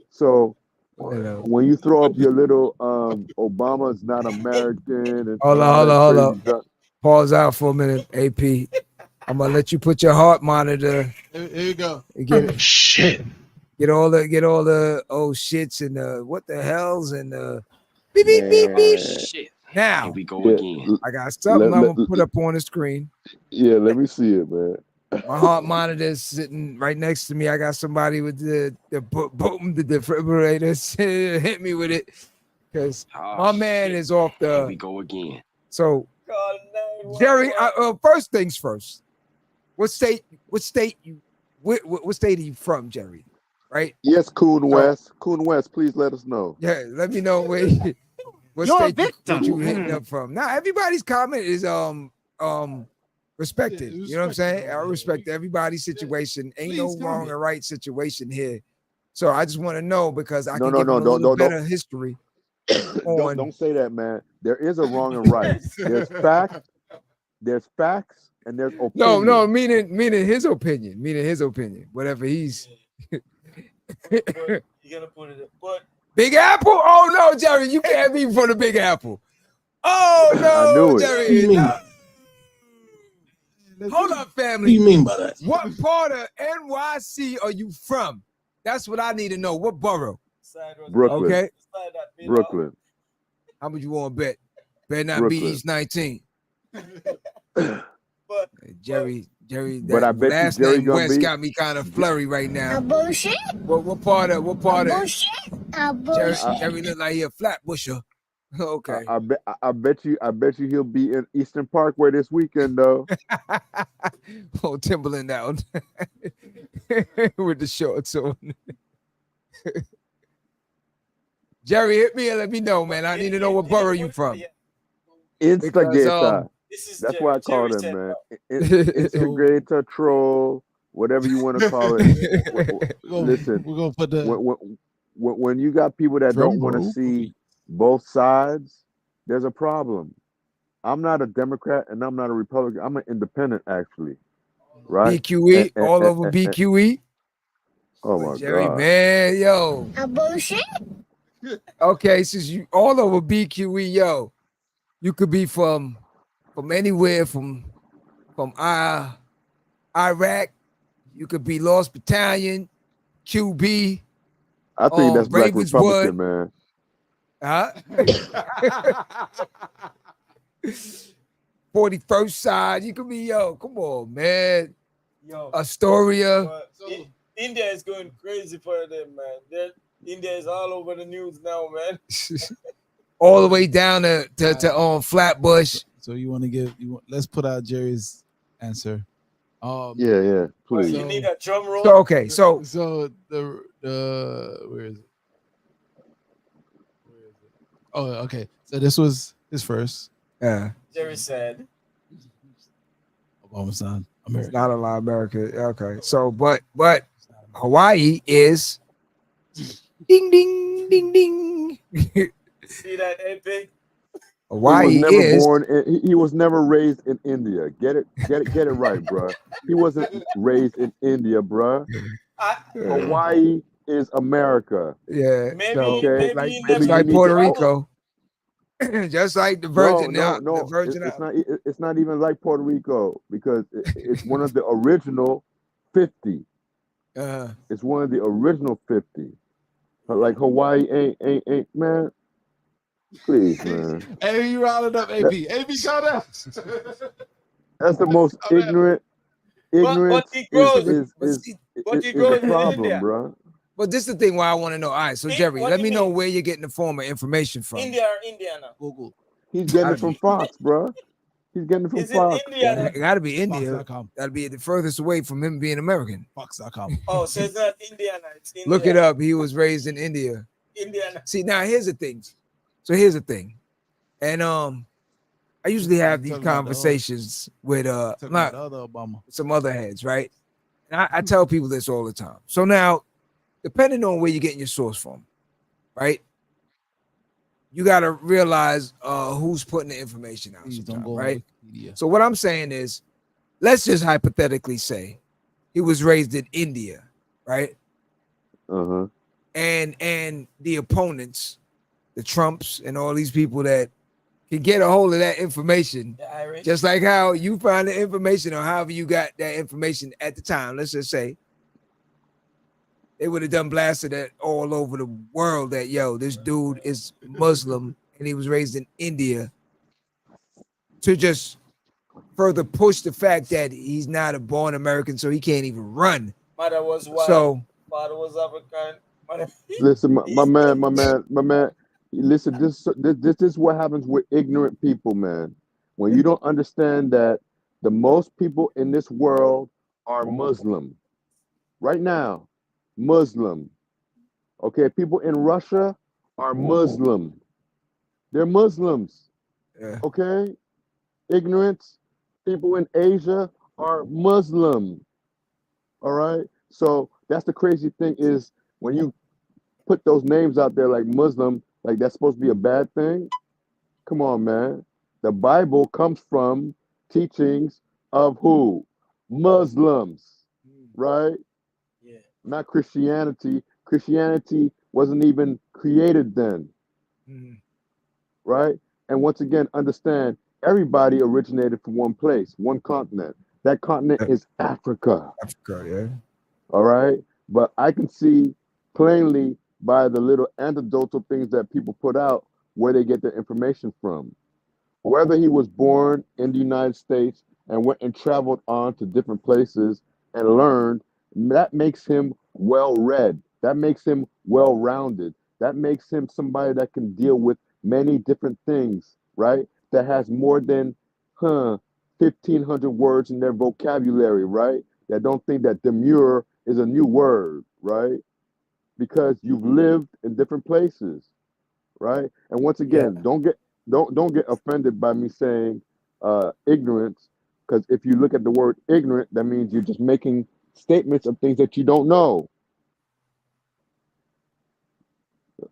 So when you throw up your little Obama's not American and Hold all that on. crazy stuff. Pause out for a minute, AP. I'm gonna let you put your heart monitor. Here you go. Oh, shit. Get all the oh shits and what the hells and beep beep beep beep. Shit. Now Here we go Yeah, again. I got something I'm gonna put up on the screen. yeah, let me see it, man. My heart monitor is sitting right next to me. I got somebody with the defibrillators hit me with it because my man is off Here we the. go again. So Jerry, first things first. What state you? What state are you from, Jerry? Right? Yes, Coon West. Coon West, please let us know. Yeah, let me know where. What You're a state victim. you hitting up from? Now everybody's comment is respected. Yeah, You know what I'm saying? I respectable. respect everybody's situation. Ain't Please no comment. wrong or right situation here. So I just want to know because I No, can no, give no, them a little don't better history. don't say that, man. There is a wrong and right. There's facts, and there's opinion. No, meaning his opinion. Whatever he's. You gotta put it. But Big Apple? Oh no, Jerry, you can't be from the Big Apple. Oh I no, knew it. Jerry. What do you mean? No. Hold up, What do family. you mean by that? What part of NYC are you from? That's what I need to know. What borough? Brooklyn. Okay. Brooklyn. How much you want to bet? Better not be Brooklyn. East 19. Jerry, But I that bet you last Jerry name gonna West be- got me kind of flurry right now. Bullshit. What part of Bullshit. Jerry look like he a flatbusher. Okay. I bet you he'll be in Eastern Parkway this weekend though. Oh, Timberland out with the shorts on. Jerry, hit me and let me know, man. I need to know what borough you from. Instigator. This is That's Jerry. why I call Jerry him, man. said- Instigator, troll, whatever you want to call it. Listen, We're gonna put the when you got people that don't want to Drum roll. see both sides, there's a problem. I'm not a Democrat and I'm not a Republican. I'm an independent, actually. Right? BQE, And- all over BQE. Oh my Jerry, God. man, yo. Bullshit. Okay, since you all over BQE, yo, you could be from anywhere from Iraq. You could be Lost Battalion, QB, I think that's Black Ravenswood. Republican, man. huh? 41st side. You could be, yo, come on, man. Yo, Astoria. but India is going crazy for them, man. India is all over the news now, man. All the way down to Flatbush. So you want to give let's put out Jerry's answer. Yeah, But please. you need a drum roll. So okay, so so the where is it? Oh, okay. So this was his first. Yeah, Jerry said. Obama's not it's American. not a lot of America. Okay, so but Hawaii is ding ding ding ding. See that, AP? Hawaii He was never is born. He was never raised in India. Get it right, bruh. He wasn't raised in India, bruh. I, Hawaii is America. yeah. maybe So Okay, like he maybe just never. you like need to. Puerto Oh, Rico, just like the No, Virgin no, the no. Virgin It's Islands. not. It's not even like Puerto Rico because it's one of the original 50. Uh, It's one of the original 50. But like Hawaii ain't man. Please, man. Hey, you rounded up That, AP. AP, calm down. that's the most Calm down. ignorant. but Ignorance he is see, grows. is but is see, But he is a grows in problem, India. bruh. but this is the thing why I want to know. All right, so Jerry, What let do me you know mean? where you're getting the form of information from. India or Indiana? Google. He's getting Gotta it from be, Fox, bruh. He's getting it from Is it Fox, Indiana? man. it gotta be India. Fox.com. That'd be the furthest away from him being American. Fox.com. Oh, so it's not Indiana. It's Look it India. up. He was raised in India. Indiana. See, now here's the thing. So here's the thing, and I usually have these Talking about the other- conversations with Talking about the other Obama. some other heads, right? And I tell people this all the time. So now, depending on where you're getting your source from, right? You got to realize who's putting the information out, Please don't sometimes, go on right? Wikipedia. So what I'm saying is, let's just hypothetically say he was raised in India, right? Uh-huh. And the opponents, the Trumps, and all these people that can get a hold of that information, The Irish. just like how you find the information or however you got that information at the time. Let's just say they would have done blasted it all over the world that this dude is Muslim and he was raised in India to just further push the fact that he's not a born American, so he can't even run. Mother was white. So Father was African. Mother. Listen, my man. Listen, this is what happens with ignorant people, man. When you don't understand that the most people in this world are Muslim. Right now, Muslim. Okay, people in Russia are Muslim. They're Muslims. yeah. Okay? Ignorance. People in Asia are Muslim. All right? So that's the crazy thing is when you put those names out there like Muslim, like that's supposed to be a bad thing. Come on, man. The Bible comes from teachings of who? Muslims, right? Yeah. Not Christianity. Christianity wasn't even created then, right? And once again, understand everybody originated from one place, one continent. That continent is Africa. Africa, yeah. All right. But I can see plainly by the little anecdotal things that people put out where they get their information from. Whether he was born in the United States and went and traveled on to different places and learned, that makes him well read. That makes him well rounded. That makes him somebody that can deal with many different things, right? That has more than 1,500 words in their vocabulary, right? That don't think that demure is a new word, right? Because you've lived in different places, right? And once again, don't get offended by me saying ignorance, because if you look at the word ignorant, that means you're just making statements of things that you don't know.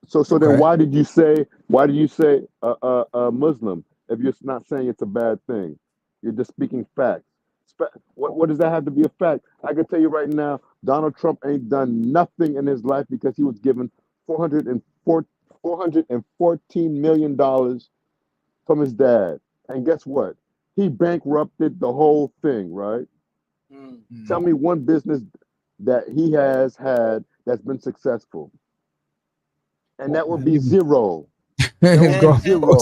So then why did you say Muslim if you're not saying it's a bad thing? You're just speaking facts. What does that have to be a fact? I can tell you right now, Donald Trump ain't done nothing in his life because he was given $414 million from his dad. And guess what? He bankrupted the whole thing, right? Tell me one business that he has had that's been successful. And that would be zero. That would be zero.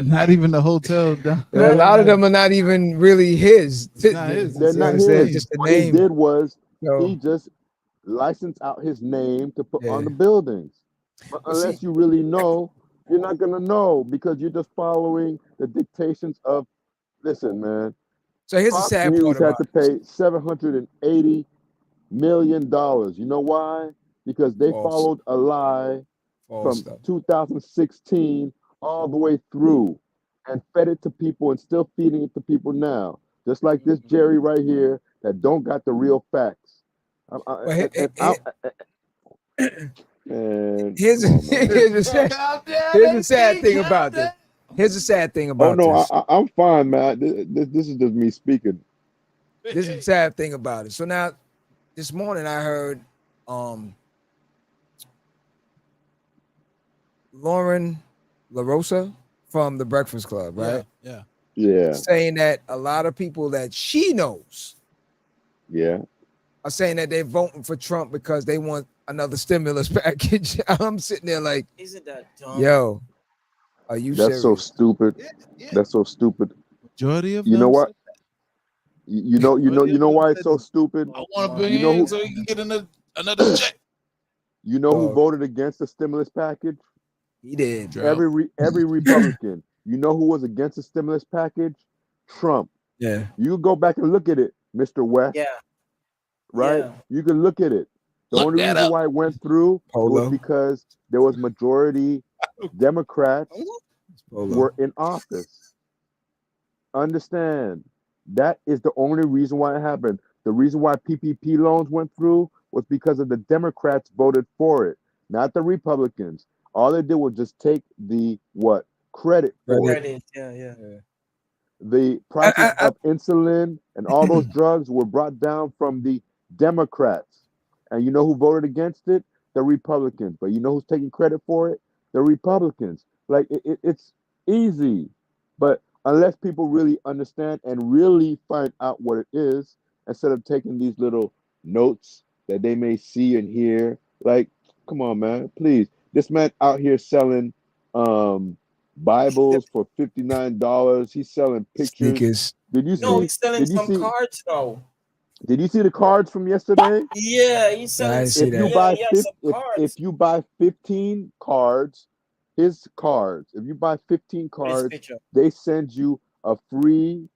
Not even the hotel. A lot of them are not even really his. Not his. They're not It's his. just the What he name. did was So- he just licensed out his name to put on Yeah. the buildings. But But see- unless you really know, you're not gonna know because you're just following the dictations of. Listen, man. So here's the Fox sad News part had about to pay $780 million. You know why? Because they False. followed a lie False from stuff. 2016 all the way through and fed it to people and still feeding it to people now. Just like this Jerry right here that don't got the real facts. But And here's come on, man. here's the sad thing about this. Here's the sad thing Oh about no, this. I'm fine, man. This is just me speaking. This is the sad thing about it. So now, this morning I heard Lauren LaRosa from the Breakfast Club, right? Yeah, Saying that a lot of people that she knows yeah. are saying that they're voting for Trump because they want another stimulus package. I'm sitting there like, Isn't that dumb? yo, are you That's so serious? stupid. That's so stupid. Majority of You know them what? said that. You know why it's so stupid? I want to bring You know in who? so he can get another check. You know who voted against the stimulus package? He did. Every Republican. You know who was against the stimulus package? Trump. Yeah. You can go back and look at it, Mr. West. Yeah. Right? Yeah. You can look at it. The Look only that reason up. why it went through was Polo. because there was majority Democrats Polo. were in office. Understand, that is the only reason why it happened. The reason why PPP loans went through was because of the Democrats voted for it, not the Republicans. All they did was just take the credit for it. Credit. Yeah. The prices of insulin and all those drugs were brought down from the Democrats. And you know who voted against it? The Republicans. But you know who's taking credit for it? The Republicans. Like, it's easy. But unless people really understand and really find out what it is, instead of taking these little notes that they may see and hear, like, come on, man, please. This man out here selling Bibles for $59. He's selling pictures. Sneakers. Did you No, see? he's selling Did you some see? cards now. Did you see the cards from yesterday? Yeah, he's I selling. didn't see If you that. buy he has some if cards. you buy 15 cards, his cards. If you buy 15 This cards, picture. they send you a free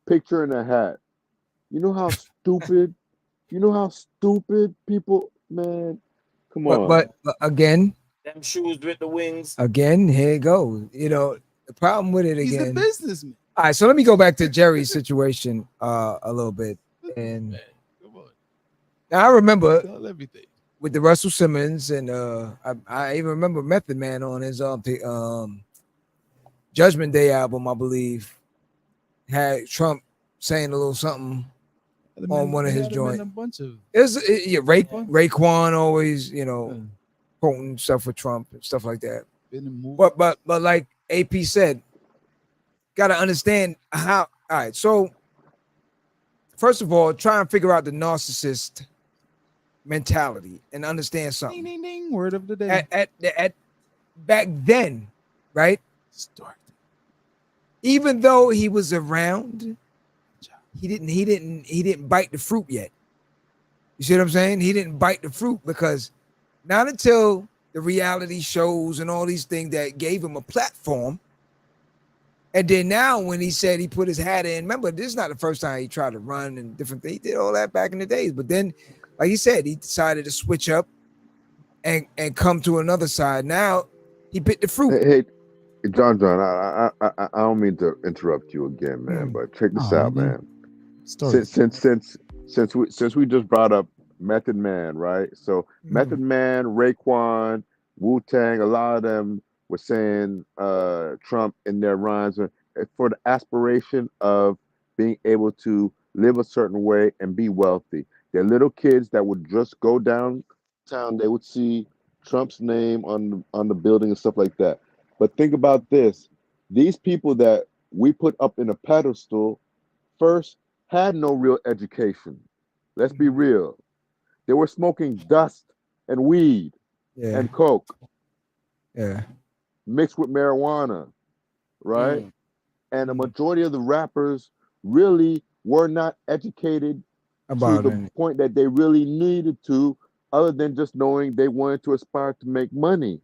picture and a hat. You know how stupid? You know how stupid people, man. Come on. But again, Them shoes with the wings. here it goes. You know, the problem with it He's a again. businessman. All right, so let me go back to Jerry's situation a little bit. And Man, come on. now I remember Tell everything. with the Russell Simmons, and I even remember Method Man on his Judgment Day album, I believe, had Trump saying a little something on one of his joints. A bunch of Raekwon always, quoting stuff with Trump and stuff like that. But like AP said, got to understand how. All right, so first of all, try and figure out the narcissist mentality and understand something. Ding, ding, ding. Word of the day. At back then, right? Start. Even though he was around, he didn't bite the fruit yet. You see what I'm saying? He didn't bite the fruit because not until the reality shows and all these things that gave him a platform. And then now when he said he put his hat in, remember, this is not the first time he tried to run and different things. He did all that back in the days. But then, like he said, he decided to switch up and come to another side. Now he bit the fruit. Hey, John, I don't mean to interrupt you again, man, but check this out, man. Since we just brought up Method Man, right? So Method Man, Raekwon, Wu-Tang, a lot of them were saying Trump in their rhymes for the aspiration of being able to live a certain way and be wealthy. They're little kids that would just go downtown. They would see Trump's name on the building and stuff like that. But think about this. These people that we put up in a pedestal first had no real education. Let's be real. They were smoking dust and weed and coke. Yeah. Mixed with marijuana, right? And a majority of the rappers really were not educated to the point that they really needed to, other than just knowing they wanted to aspire to make money.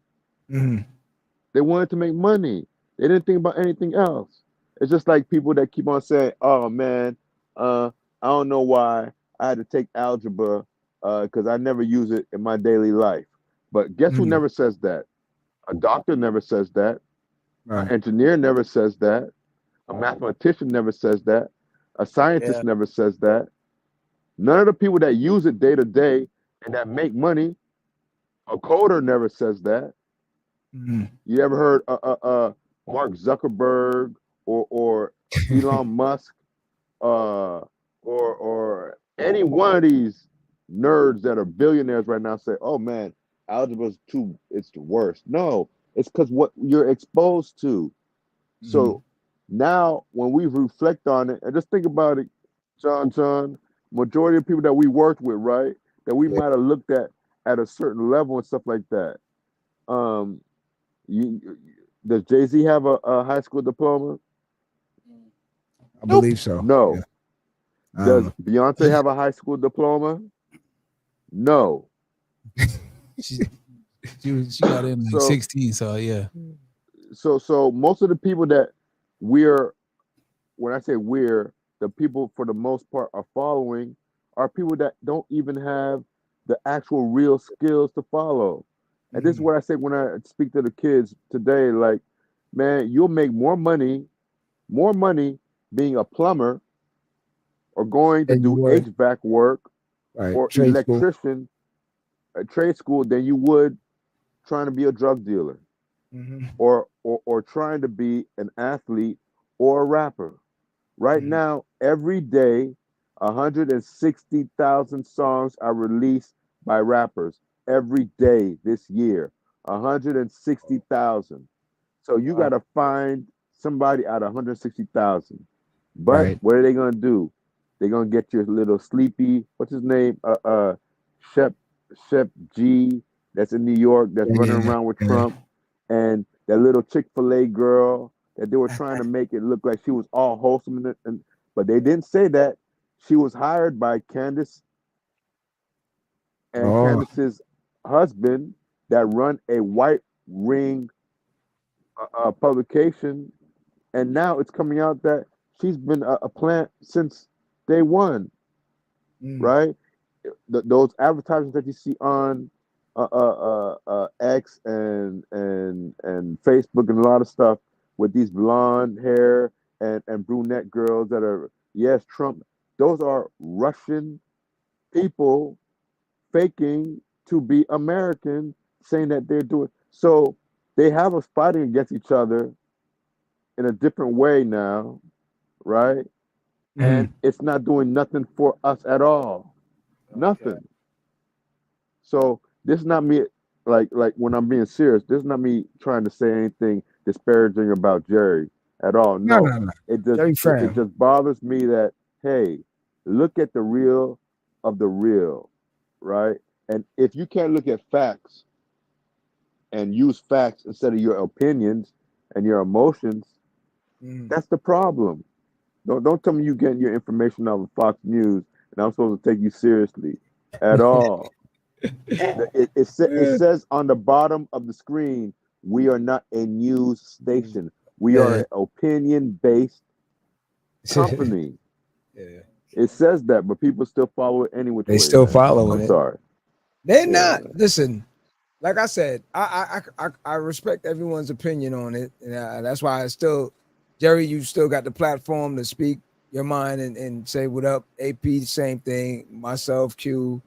They wanted to make money. They didn't think about anything else. It's just like people that keep on saying, "Oh man, I don't know why I had to take algebra because I never use it in my daily life." But guess who never says that? A doctor never says that. An engineer never says that. A mathematician never says that. A scientist Yeah. never says that. None of the people that use it day to day and that make money, a coder never says that. Mhm. You ever heard Mark Zuckerberg or Elon Musk or any one of these nerds that are billionaires right now say, "Oh man, algebra's it's the worst." No, it's because what you're exposed to. So now when we reflect on it and just think about it, John, majority of people that we worked with, right, that we might have looked at a certain level and stuff like that. Um, you does Jay-Z have a high school diploma? I believe so. No. Yeah. I don't Does know. Beyonce have a high school diploma? No. She got in like So 16, so yeah. so most of the people that we're when I say we're, the people for the most part are following are people that don't even have the actual real skills to follow. And this is what I say when I speak to the kids today, like, man, you'll make more money being a plumber or going to And you do would, HVAC work right? or Trade school. electrician at trade school than you would trying to be a drug dealer or trying to be an athlete or a rapper. Right now, every day, 160,000 songs are released by rappers every day this year. 160,000. So you got Wow. to find somebody out of 160,000. But Right. what are they going to do? They're going to get your little sleepy, what's his name? Shep, Shep G, that's in New York, that's running Yeah. around with Yeah. Trump, and that little Chick-fil-A girl that they were trying to make it look like she was all wholesome, but they didn't say that. She was hired by Candace and Oh. Candace's husband that run a white ring publication, and now it's coming out that she's been a plant since day one, right? Those advertisements that you see on X and Facebook and a lot of stuff with these blonde hair and brunette girls that are yes Trump. Those are Russian people faking to be American, saying that they're doing so. They have us fighting against each other in a different way now, right? And it's not doing nothing for us at all. Okay. Nothing. So this is not me like when I'm being serious, this is not me trying to say anything disparaging about Jerry at all. No, No. no, no. It just Jerry it Fam. just bothers me that hey, look at the real of the real, right? And if you can't look at facts and use facts instead of your opinions and your emotions, that's the problem. Don't tell me you getting your information off of Fox News and I'm supposed to take you seriously at all. It says on the bottom of the screen, we are not a news station. We are Yeah. an opinion-based company. Yeah. It says that, but people still follow it any which They way, still man. following I'm it. sorry. They're Yeah, not. man. Listen, like I said, I respect everyone's opinion on it, and that's why I still, Jerry, you still got the platform to speak your mind and say what up. AP, same thing. Myself, Q,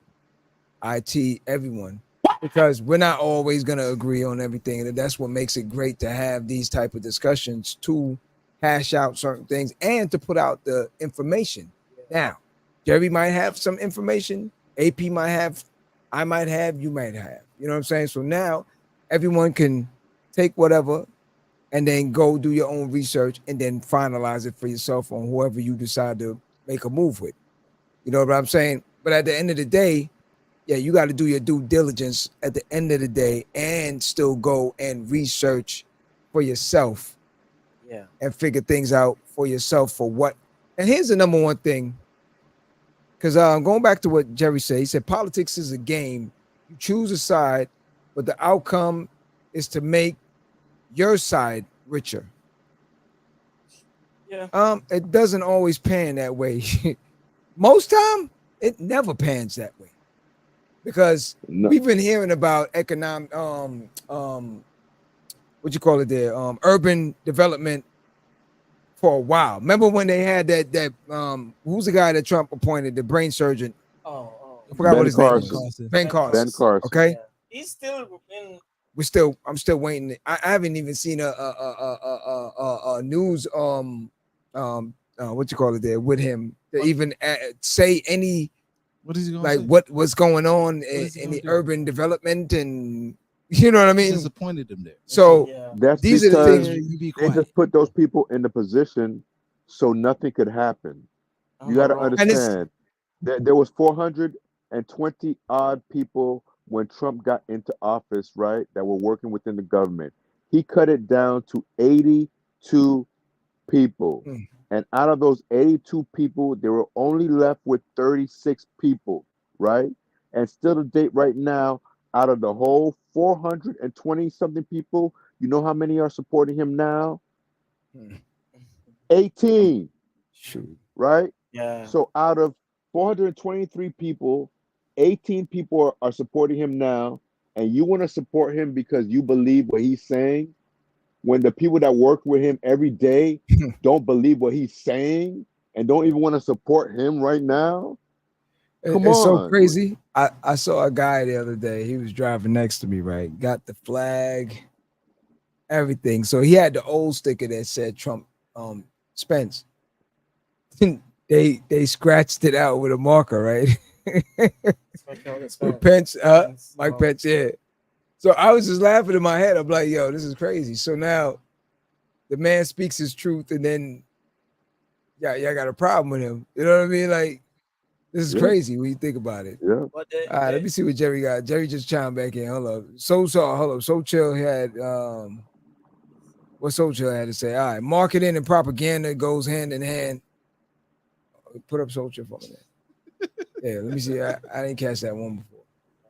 IT, everyone, because we're not always gonna agree on everything, and that's what makes it great to have these type of discussions to hash out certain things and to put out the information. Now, Jerry might have some information, AP might have, I might have, you might have. You know what I'm saying? So now everyone can take whatever and then go do your own research and then finalize it for yourself on whoever you decide to make a move with. You know what I'm saying? But at the end of the day, yeah, you got to do your due diligence at the end of the day and still go and research for yourself Yeah. and figure things out for yourself for what. And here's the number one thing, because going back to what Jerry said, he said politics is a game. You choose a side, but the outcome is to make your side richer. Yeah. It doesn't always pan that way. Most time, it never pans that way. Because No, we've been hearing about economic what you call it there, urban development for a while. Remember when they had that who's the guy that Trump appointed, the brain surgeon? I forgot what Ben his name Carson. was. Ben Carson. Ben Carson. Okay. He's still in. I'm still waiting. I haven't even seen a news what you call it there with him to even say any What is he going like to say? what's going on is he in gonna the do? urban development, and you know what I He mean. just appointed him there. So Yeah. That's these are the because things. You be they quiet. just put those people in the position so nothing could happen. You got to wrong. And it's understand that there was 420 odd people when Trump got into office, right? That were working within the government. He cut it down to 82 people. Mm. And out of those 82 people, they were only left with 36 people, right? And still to date right now, out of the whole 420 something people, you know how many are supporting him now? Mm. 18, shoot. right? Yeah. So out of 423 people, 18 people are supporting him now. And you want to support him because you believe what he's saying, when the people that work with him every day don't believe what he's saying and don't even want to support him right now. Come It's so on. crazy. I saw a guy the other day. He was driving next to me, right? Got the flag, everything. So he had the old sticker that said Trump Spence. They scratched it out with a marker, right? With Pence, Mike Pence, yeah. So I was just laughing in my head. I'm like, yo, this is crazy. So now the man speaks his truth, and then y'all got a problem with him. You know what I mean? Like, this is Yeah. crazy when you think about it. Yeah. But All right, let me see what Jerry got. Jerry just chimed back in. Hold up. Hold up. So Chill had what So Chill had to say. All right, marketing and propaganda goes hand in hand. Put up So Chill for me. Yeah, let me see. I didn't catch that one before.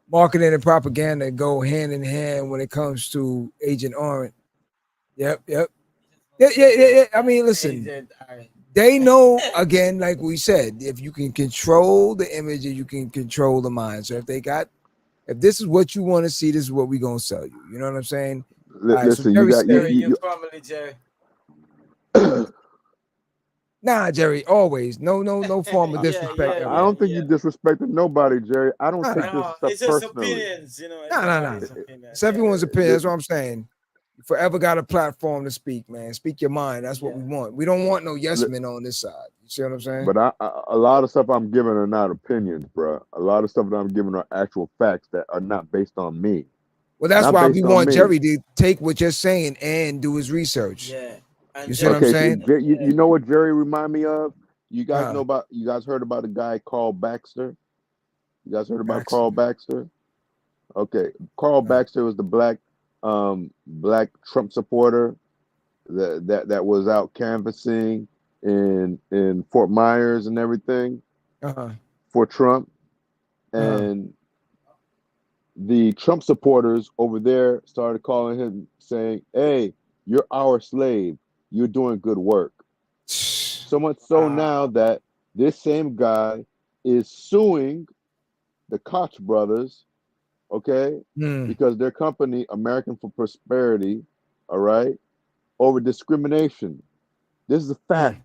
Marketing and propaganda go hand in hand when it comes to Agent Orange. Yep. Yeah. I mean, listen, they know, again, like we said, if you can control the image, you can control the mind. So if this is what you want to see, this is what we're going to sell you. You know what I'm saying? All right, Listen, so you got Jerry, you, your family, Jerry. Nah, Jerry, always. No form of Yeah, disrespect. yeah, ever. I don't think you disrespected nobody, Jerry. I don't Nah, take nah. this stuff It's just personally. opinions, you know. Nah. everybody's opinion. It's everyone's opinion. Li- That's what I'm saying. You forever got a platform to speak, man. Speak your mind. That's what we want. We don't want no yes li- men on this side. You see what I'm saying? But a lot of stuff I'm giving are not opinions, bro. A lot of stuff that I'm giving are actual facts that are not based on me. Well, that's Not why based we on want me. Jerry to take what you're saying and do his research. Yeah. And You see what I'm Okay, saying? you know what Jerry remind me of? You guys Uh-huh. know about? You guys heard about a guy called Baxter? You guys heard about Baxter. Carl Baxter? Okay, Carl Baxter was the black Trump supporter that was out canvassing in Fort Myers and everything Uh-huh. for Trump, and the Trump supporters over there started calling him, saying, "Hey, you're our slave. You're doing good work." So much so now that this same guy is suing the Koch brothers, okay, because their company, American for Prosperity, all right, over discrimination. This is a fact.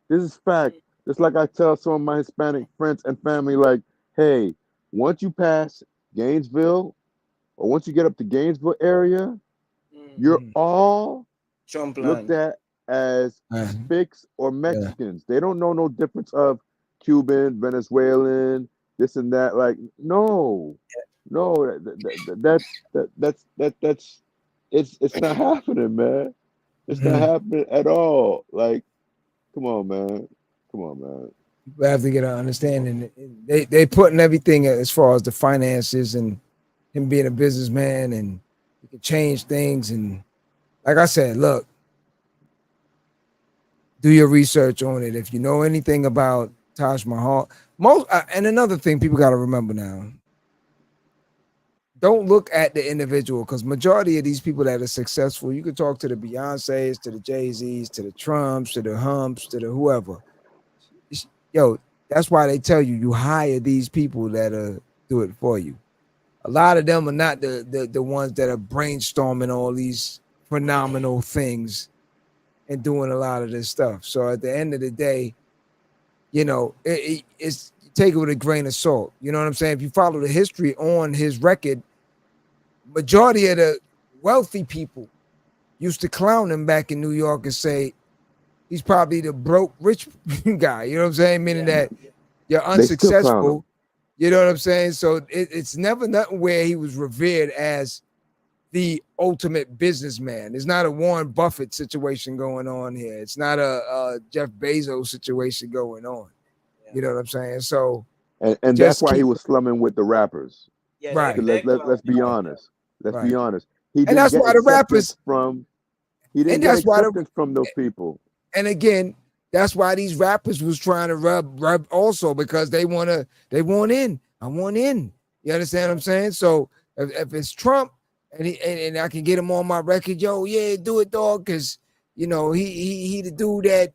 This is fact. Just like I tell some of my Hispanic friends and family, like, hey, once you pass Gainesville, or once you get up to Gainesville area, you're all Trump looked land. at as Hispanics or Mexicans. They don't know no difference of Cuban, Venezuelan, this and that. Like, no, that's it's not happening, man. It's not happening at all. Like, come on, man. People have to get an understanding. They putting everything as far as the finances and him being a businessman, and he can change things. And like I said, look, do your research on it. If you know anything about Taj Mahal, and another thing people got to remember now, don't look at the individual, because majority of these people that are successful, you can talk to the Beyoncés, to the Jay-Z's, to the Trumps, to the Humps, to the whoever. Yo, that's why they tell you hire these people that do it for you. A lot of them are not the ones that are brainstorming all these phenomenal things and doing a lot of this stuff. So at the end of the day, you know, it's take it with a grain of salt. You know what I'm saying? If you follow the history on his record, majority of the wealthy people used to clown him back in New York and say he's probably the broke rich guy. You know what I'm saying? Meaning that you're They still clown him. unsuccessful. You know what I'm saying? So it's never nothing where he was revered as the ultimate businessman. It's not a Warren Buffett situation going on here. It's not a Jeff Bezos situation going on. You know what I'm saying? So And that's just why he keep- was slumming with the rappers. Yeah, Right. Let's be honest. Let's be honest. He And didn't that's get why the acceptance rappers- from. He didn't and get that's why the- acceptance from those people. And again, that's why these rappers was trying to rub also, because they want in. I want in. You understand what I'm saying? So if it's Trump and and I can get him on my record, yo, yeah, do it, dog, because you know he the dude that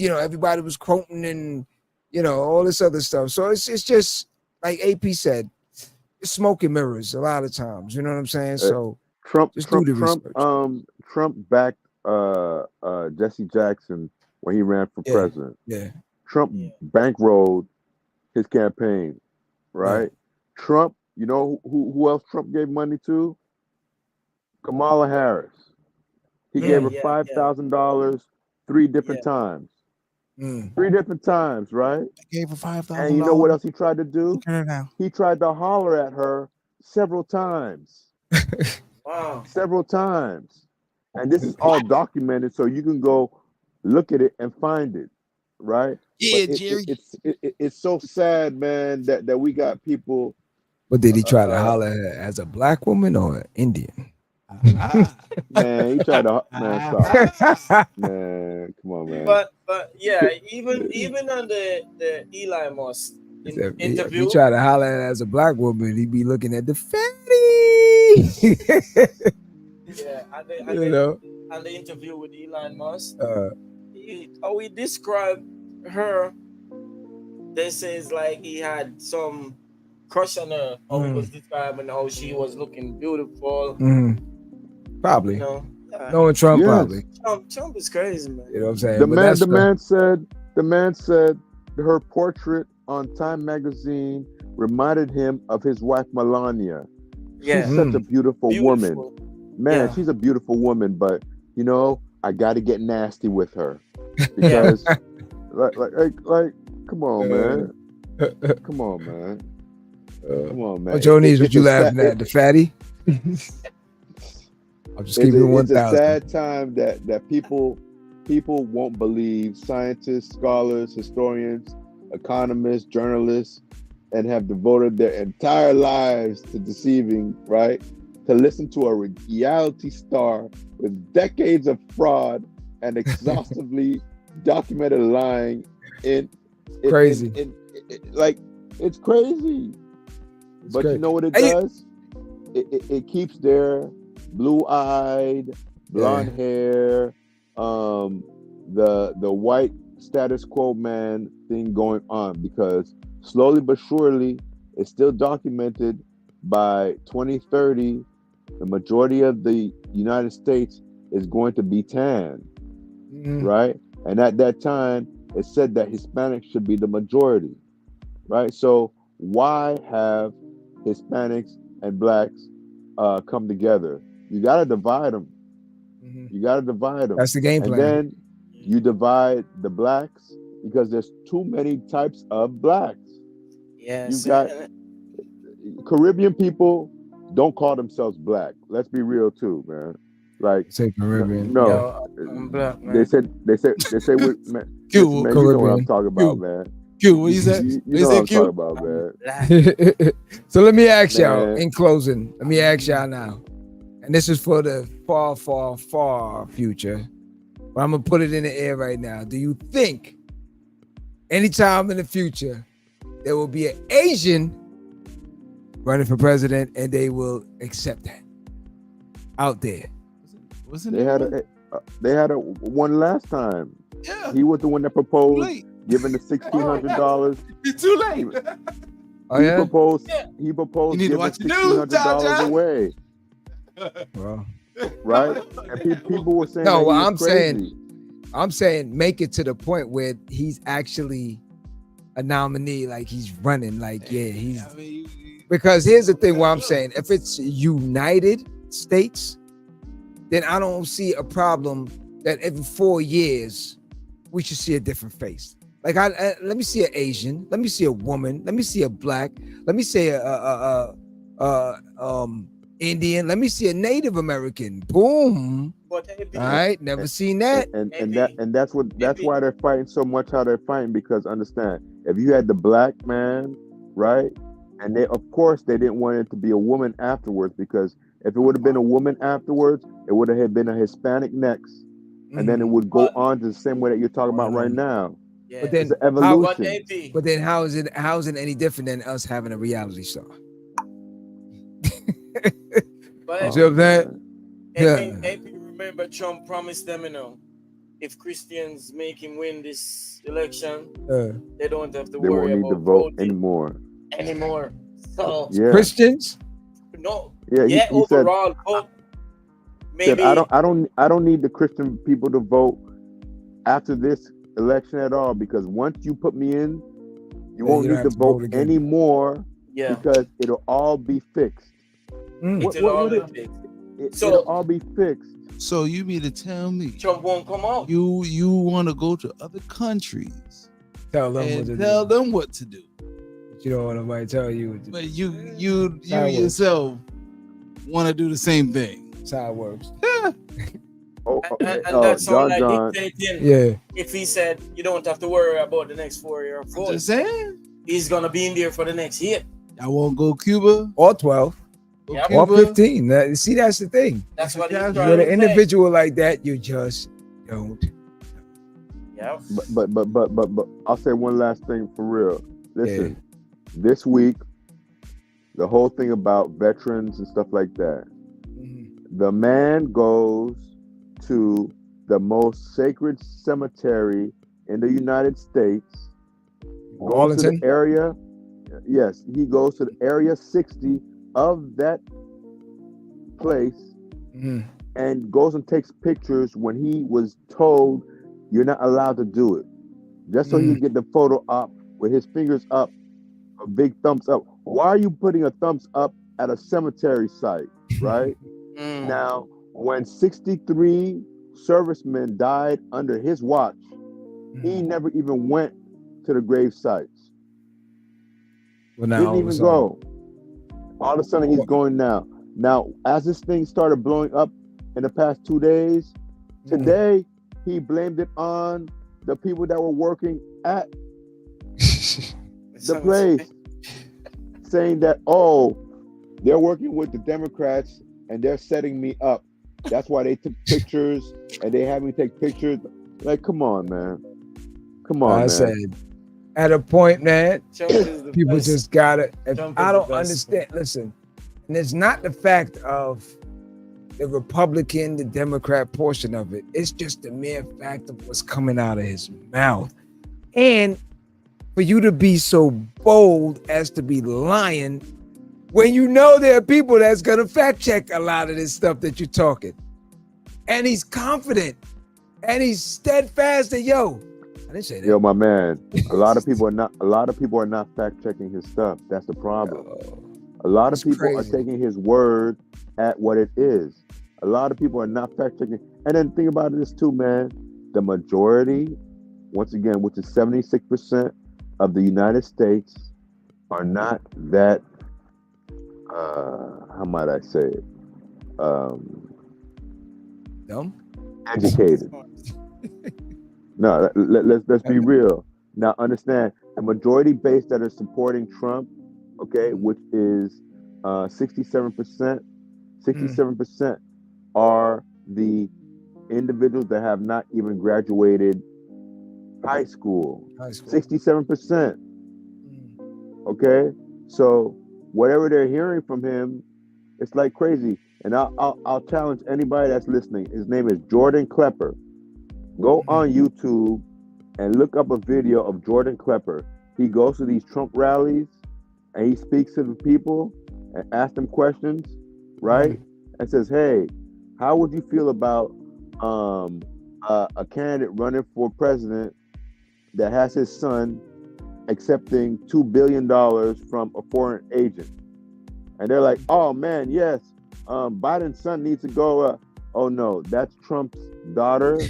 everybody was quoting and all this other stuff. So it's just like AP said, it's smoke and mirrors a lot of times. You know what I'm saying? So Trump backed Jesse Jackson when he ran for president. Yeah. Trump bankrolled his campaign, right? Trump, you know who else Trump gave money to? Kamala Harris. He gave her $5,000 3 different times. 3 different times, right? Gave her $5,000. And you know what else he tried to do? Look at her now. He tried to holler at her several times. Wow. Several times. And this is all documented, so you can go look at it and find it, right? Yeah, But Jerry. it's so sad, man, that we got people. But did he try to holler at her as a black woman or an Indian? Man, he tried to stop. Man, come on, man. But yeah, even on the Eli Musk interview, If he try to holler at her as a black woman, he'd be looking at the fatty. yeah, and the interview with Elon Musk, how he described her, they says like he had some crush on her. How he was describing how she was looking beautiful. Probably. Yeah. Knowing Trump, Yes. probably. Trump is crazy, man. You know what I'm saying? The But man said her portrait on Time magazine reminded him of his wife Melania. Yeah. She's such a beautiful woman. Man, she's a beautiful woman, but I got to get nasty with her because, like, come on, man, come on, man, come on, man. What your knees? What It's you a laughing at? The fatty? I'm just keeping it 1,000. It's a sad time that people won't believe scientists, scholars, historians, economists, journalists, and have devoted their entire lives to deceiving, right? To listen to a reality star with decades of fraud and exhaustively documented lying Crazy. It's crazy. But crazy. you know what it does? It keeps their blue-eyed, blonde hair, the white status quo man thing going on, because slowly but surely it's still documented by 2030 the majority of the United States is going to be tan, right? And at that time it said that Hispanics should be the majority, right? So why have Hispanics and blacks come together? You got to divide them. You got to divide them. That's the game plan. And then you divide the blacks because there's too many types of blacks. Yeah, You got Caribbean people don't call themselves black. Let's be real too, man. Like, say Caribbean. No, Yo, I'm black, man. they say man, Q, listen, man, you know what Caribbean. I'm talking about, man. Q, what you said? You What know what I'm Q? talking about, man. So let me ask y'all Man. in closing. Let me ask y'all now. And this is for the far, far, far future. But I'm going to put it in the air right now. Do you think anytime in the future there will be an Asian running for president and they will accept that out there? Wasn't They it? had a one last time. Yeah. He was the one that Too proposed late. giving the $1,600. It's too late. Oh, yeah? He proposed You need to giving watch the news, $1,600 Jaja. away. Well, right? And people were saying No, that he was I'm crazy. saying make it to the point where he's actually a nominee, like he's running, like yeah, he's I mean, because here's the thing what I'm saying. If it's United States, then I don't see a problem that every 4 years we should see a different face. Like let me see an Asian, let me see a woman, let me see a black, let me see Indian, let me see a Native American. Boom. But AP, All right, never seen that. And that's why they're fighting so much how they're fighting, because understand, if you had the black man, right, and they of course they didn't want it to be a woman afterwards, because if it would have been a woman afterwards, it would have been a Hispanic next, and then it would go on to the same way that you're talking about right now. yeah. But then It's an evolution. But AP, then how is it any different than us having a reality star? but See what I'm saying? AP, remember Trump promised them, if Christians make him win this election, they don't have to They worry won't need to about vote voting anymore. So Yeah. Christians? no, Yeah, he said, overall, vote said, maybe. I don't need the Christian people to vote after this election at all, because once you put me in, you won't you don't need have to to vote vote again. anymore, Yeah, because it'll all be fixed. it'll all be fixed. So- It'll all be fixed. so you mean to tell me Trump won't come out. you want to go to other countries Tell them what and to tell do. them what to do, But you don't want nobody tell you what to do. but you how it works. yourself want to do the same thing? That's how it works. And that sounds like John, dictating. Yeah. If he said you don't have to worry about the next 4 year I'm vote, just saying. he's gonna be in there for the next year. I won't go Cuba. Or 12. Go Yep. Or Cuba. 15. See, that's the thing. That's what he's With trying With to an say. individual like that, you just don't. Yeah. but I'll say one last thing for real. Listen, this week, the whole thing about veterans and stuff like that, the man goes to the most sacred cemetery in the United States, goes to Arlington? the area. Yes, he goes to the area 60 of that place and goes and takes pictures when he was told you're not allowed to do it, just so he can get the photo up with his fingers up, a big thumbs up. Why are you putting a thumbs up at a cemetery site, right? Now, when 63 servicemen died under his watch, he never even went to the grave sites. Well, now Didn't all of a even sudden- go. All of a sudden, he's going now. Now, as this thing started blowing up in the past 2 days, today he blamed it on the people that were working at the place, saying that, oh, they're working with the Democrats and they're setting me up. That's why they took pictures and they had me take pictures. Like, come on, man. Come on, I man. said, at a point, man, Trump is the people best. just gotta. If Trump I is don't the best. understand. Listen, and it's not the fact of the Republican, the Democrat portion of it. It's just the mere fact of what's coming out of his mouth, and for you to be so bold as to be lying when you know there are people that's gonna fact check a lot of this stuff that you're talking, and he's confident and he's steadfast that I didn't say that. Yo, my man, a lot of people are not fact checking his stuff. That's the problem. A lot of That's people crazy. are taking his word at what it is. A lot of people are not fact checking. And then think about this too, man. The majority, once again, which is 76% of the United States, are not that how might I say it? Dumb? Educated. No, let's be real. Now understand, the majority base that are supporting Trump, okay, which is 67%, 67% are the individuals that have not even graduated high school. 67%. Okay, so whatever they're hearing from him, it's like crazy. And I'll challenge anybody that's listening. His name is Jordan Klepper. Go on YouTube and look up a video of Jordan Klepper. He goes to these Trump rallies and he speaks to the people and asks them questions, right? And says, hey, How would you feel about a candidate running for president that has his son accepting $2 billion from a foreign agent, and they're like, "Oh man, yes, Biden's son needs to go." Oh no, that's Trump's daughter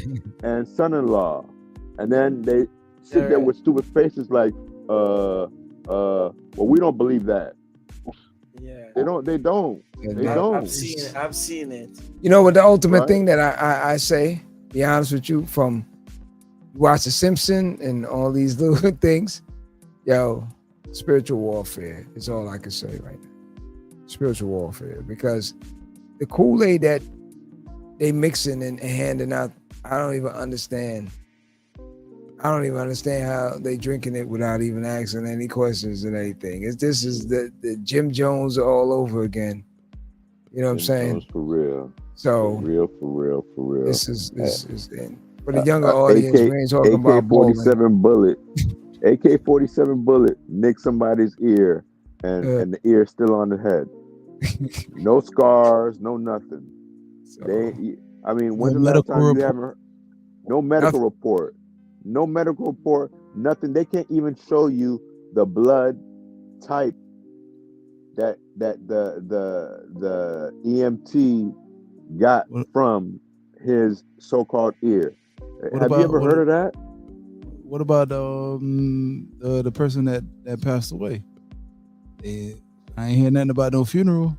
and son-in-law, and then they sit there with stupid faces like, well, we don't believe that. Yeah. They don't. They don't. I've seen it. I've seen it. You know what the ultimate Right. thing that I say, be honest with you, from you watch The Simpsons and all these little things, yo, spiritual warfare is all I can say right now. Spiritual warfare, because the Kool-Aid that they mixing and handing out, I don't even understand. I don't even understand how they drinking it without even asking any questions and anything. This is the Jim Jones all over again. You know what I'm saying? Jones for real. So For real. this is for the younger audience. We ain't talking about AK-47 bullet. AK-47 bullet nick somebody's ear, and the ear still on the head. No scars, no nothing. So, I mean, when's the last time you haven't heard? No medical report. No medical report. Nothing. They can't even show you the blood type that the EMT got from his so-called ear. Have you ever heard of that? What about the person that passed away? I ain't hearing nothing about no funeral.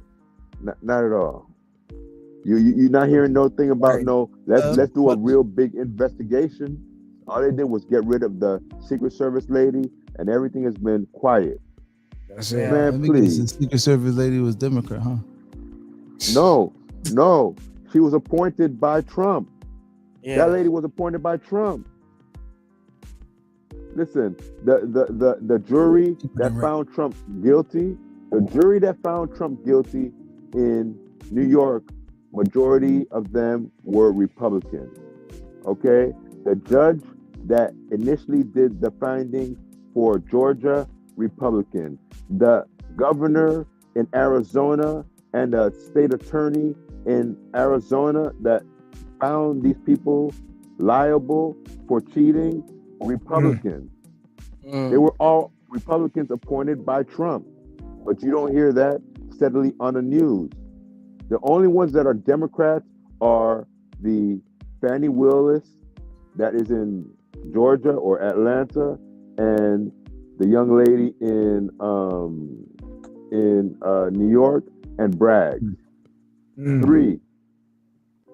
Not at all. You're not hearing no thing about let's do a real big investigation. All they did was get rid of the Secret Service lady, and everything has been quiet. That's it. Man, please. The Secret Service lady was Democrat, huh? No. She was appointed by Trump. Yeah. That lady was appointed by Trump. Listen, the jury that found Trump guilty, in New York, majority of them were Republicans. Okay? The judge that initially did the finding for Georgia, Republican. The governor in Arizona and the state attorney in Arizona that found these people liable for cheating, Republicans. They were all Republicans appointed by Trump. But you don't hear that steadily on the news. The only ones that are Democrats are the Fannie Willis that is in Georgia or Atlanta, and the young lady in New York, and Bragg. 3.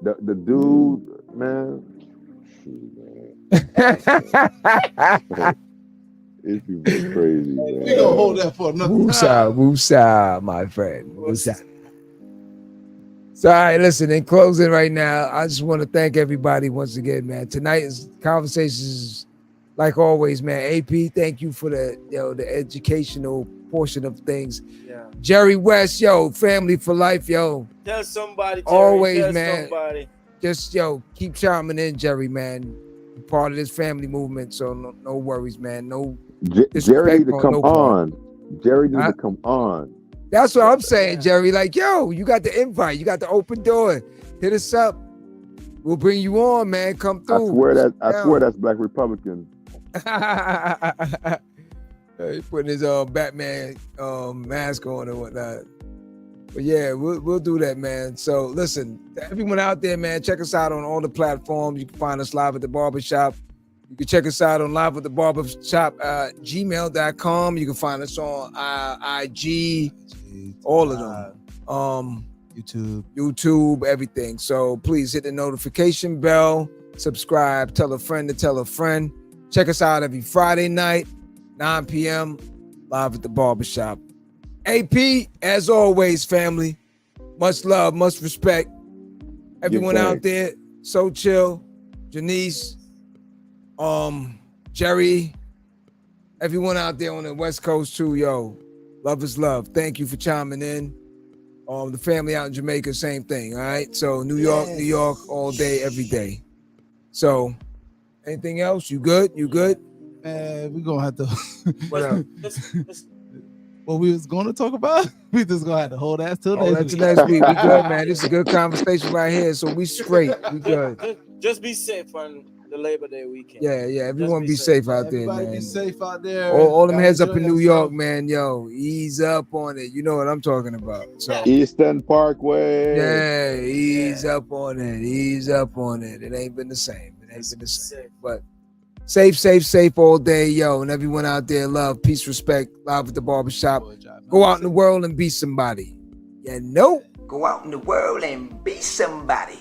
The dude, man. These people are crazy, man. We gonna hold that for another time. Woosah, my friend. Woosah. So, all right, listen, in closing right now, I just want to thank everybody once again, man. Tonight's conversations, like always, man. AP, thank you for the educational portion of things. Yeah. Jerry West, family for life, Tell somebody, Jerry. Always, Tell man. Somebody. Just, keep chiming in, Jerry, man. You're part of this family movement, so no worries, man. No Jerry need to come no on. Jerry need to come on. That's what I'm saying, Jerry. Like, you got the invite. You got the open door. Hit us up. We'll bring you on, man. Come through. I swear that's Black Republican. He putting his Batman mask on and whatnot. But yeah, we'll do that, man. So listen, to everyone out there, man, check us out on all the platforms. You can find us live at the Barbershop. You can check us out on live at the Barbershop gmail.com. You can find us on IG, all of them. YouTube, everything. So please hit the notification bell, subscribe, tell a friend to tell a friend. Check us out every Friday night, 9 p.m., live at the Barbershop. AP, as always, family, much love, much respect. Everyone out there, So Chill, Janice, Jerry, everyone out there on the West Coast too, love is love. Thank you for chiming in. The family out in Jamaica, same thing, all right? So New York, all day, every day. So anything else? You good? Man, we're gonna have to What up? what we was going to talk about. We just gonna have to hold that till next That's week. next week. We good, man. This is a good conversation right here. So we straight. We good. Just be safe on the Labor Day weekend. Yeah. Just Everyone be safe out there, Everybody man. be safe out there. All them Y'all heads up enjoy in New yourself. York, man. Yo, ease up on it. You know what I'm talking about. So Eastern Parkway. yeah, ease up on it. Ease up on it. It ain't been the same. It ain't been the same. But safe all day, yo. And everyone out there, love, peace, respect, live at the barbershop. Go out in the world and be somebody. You know? Go out in the world and be somebody.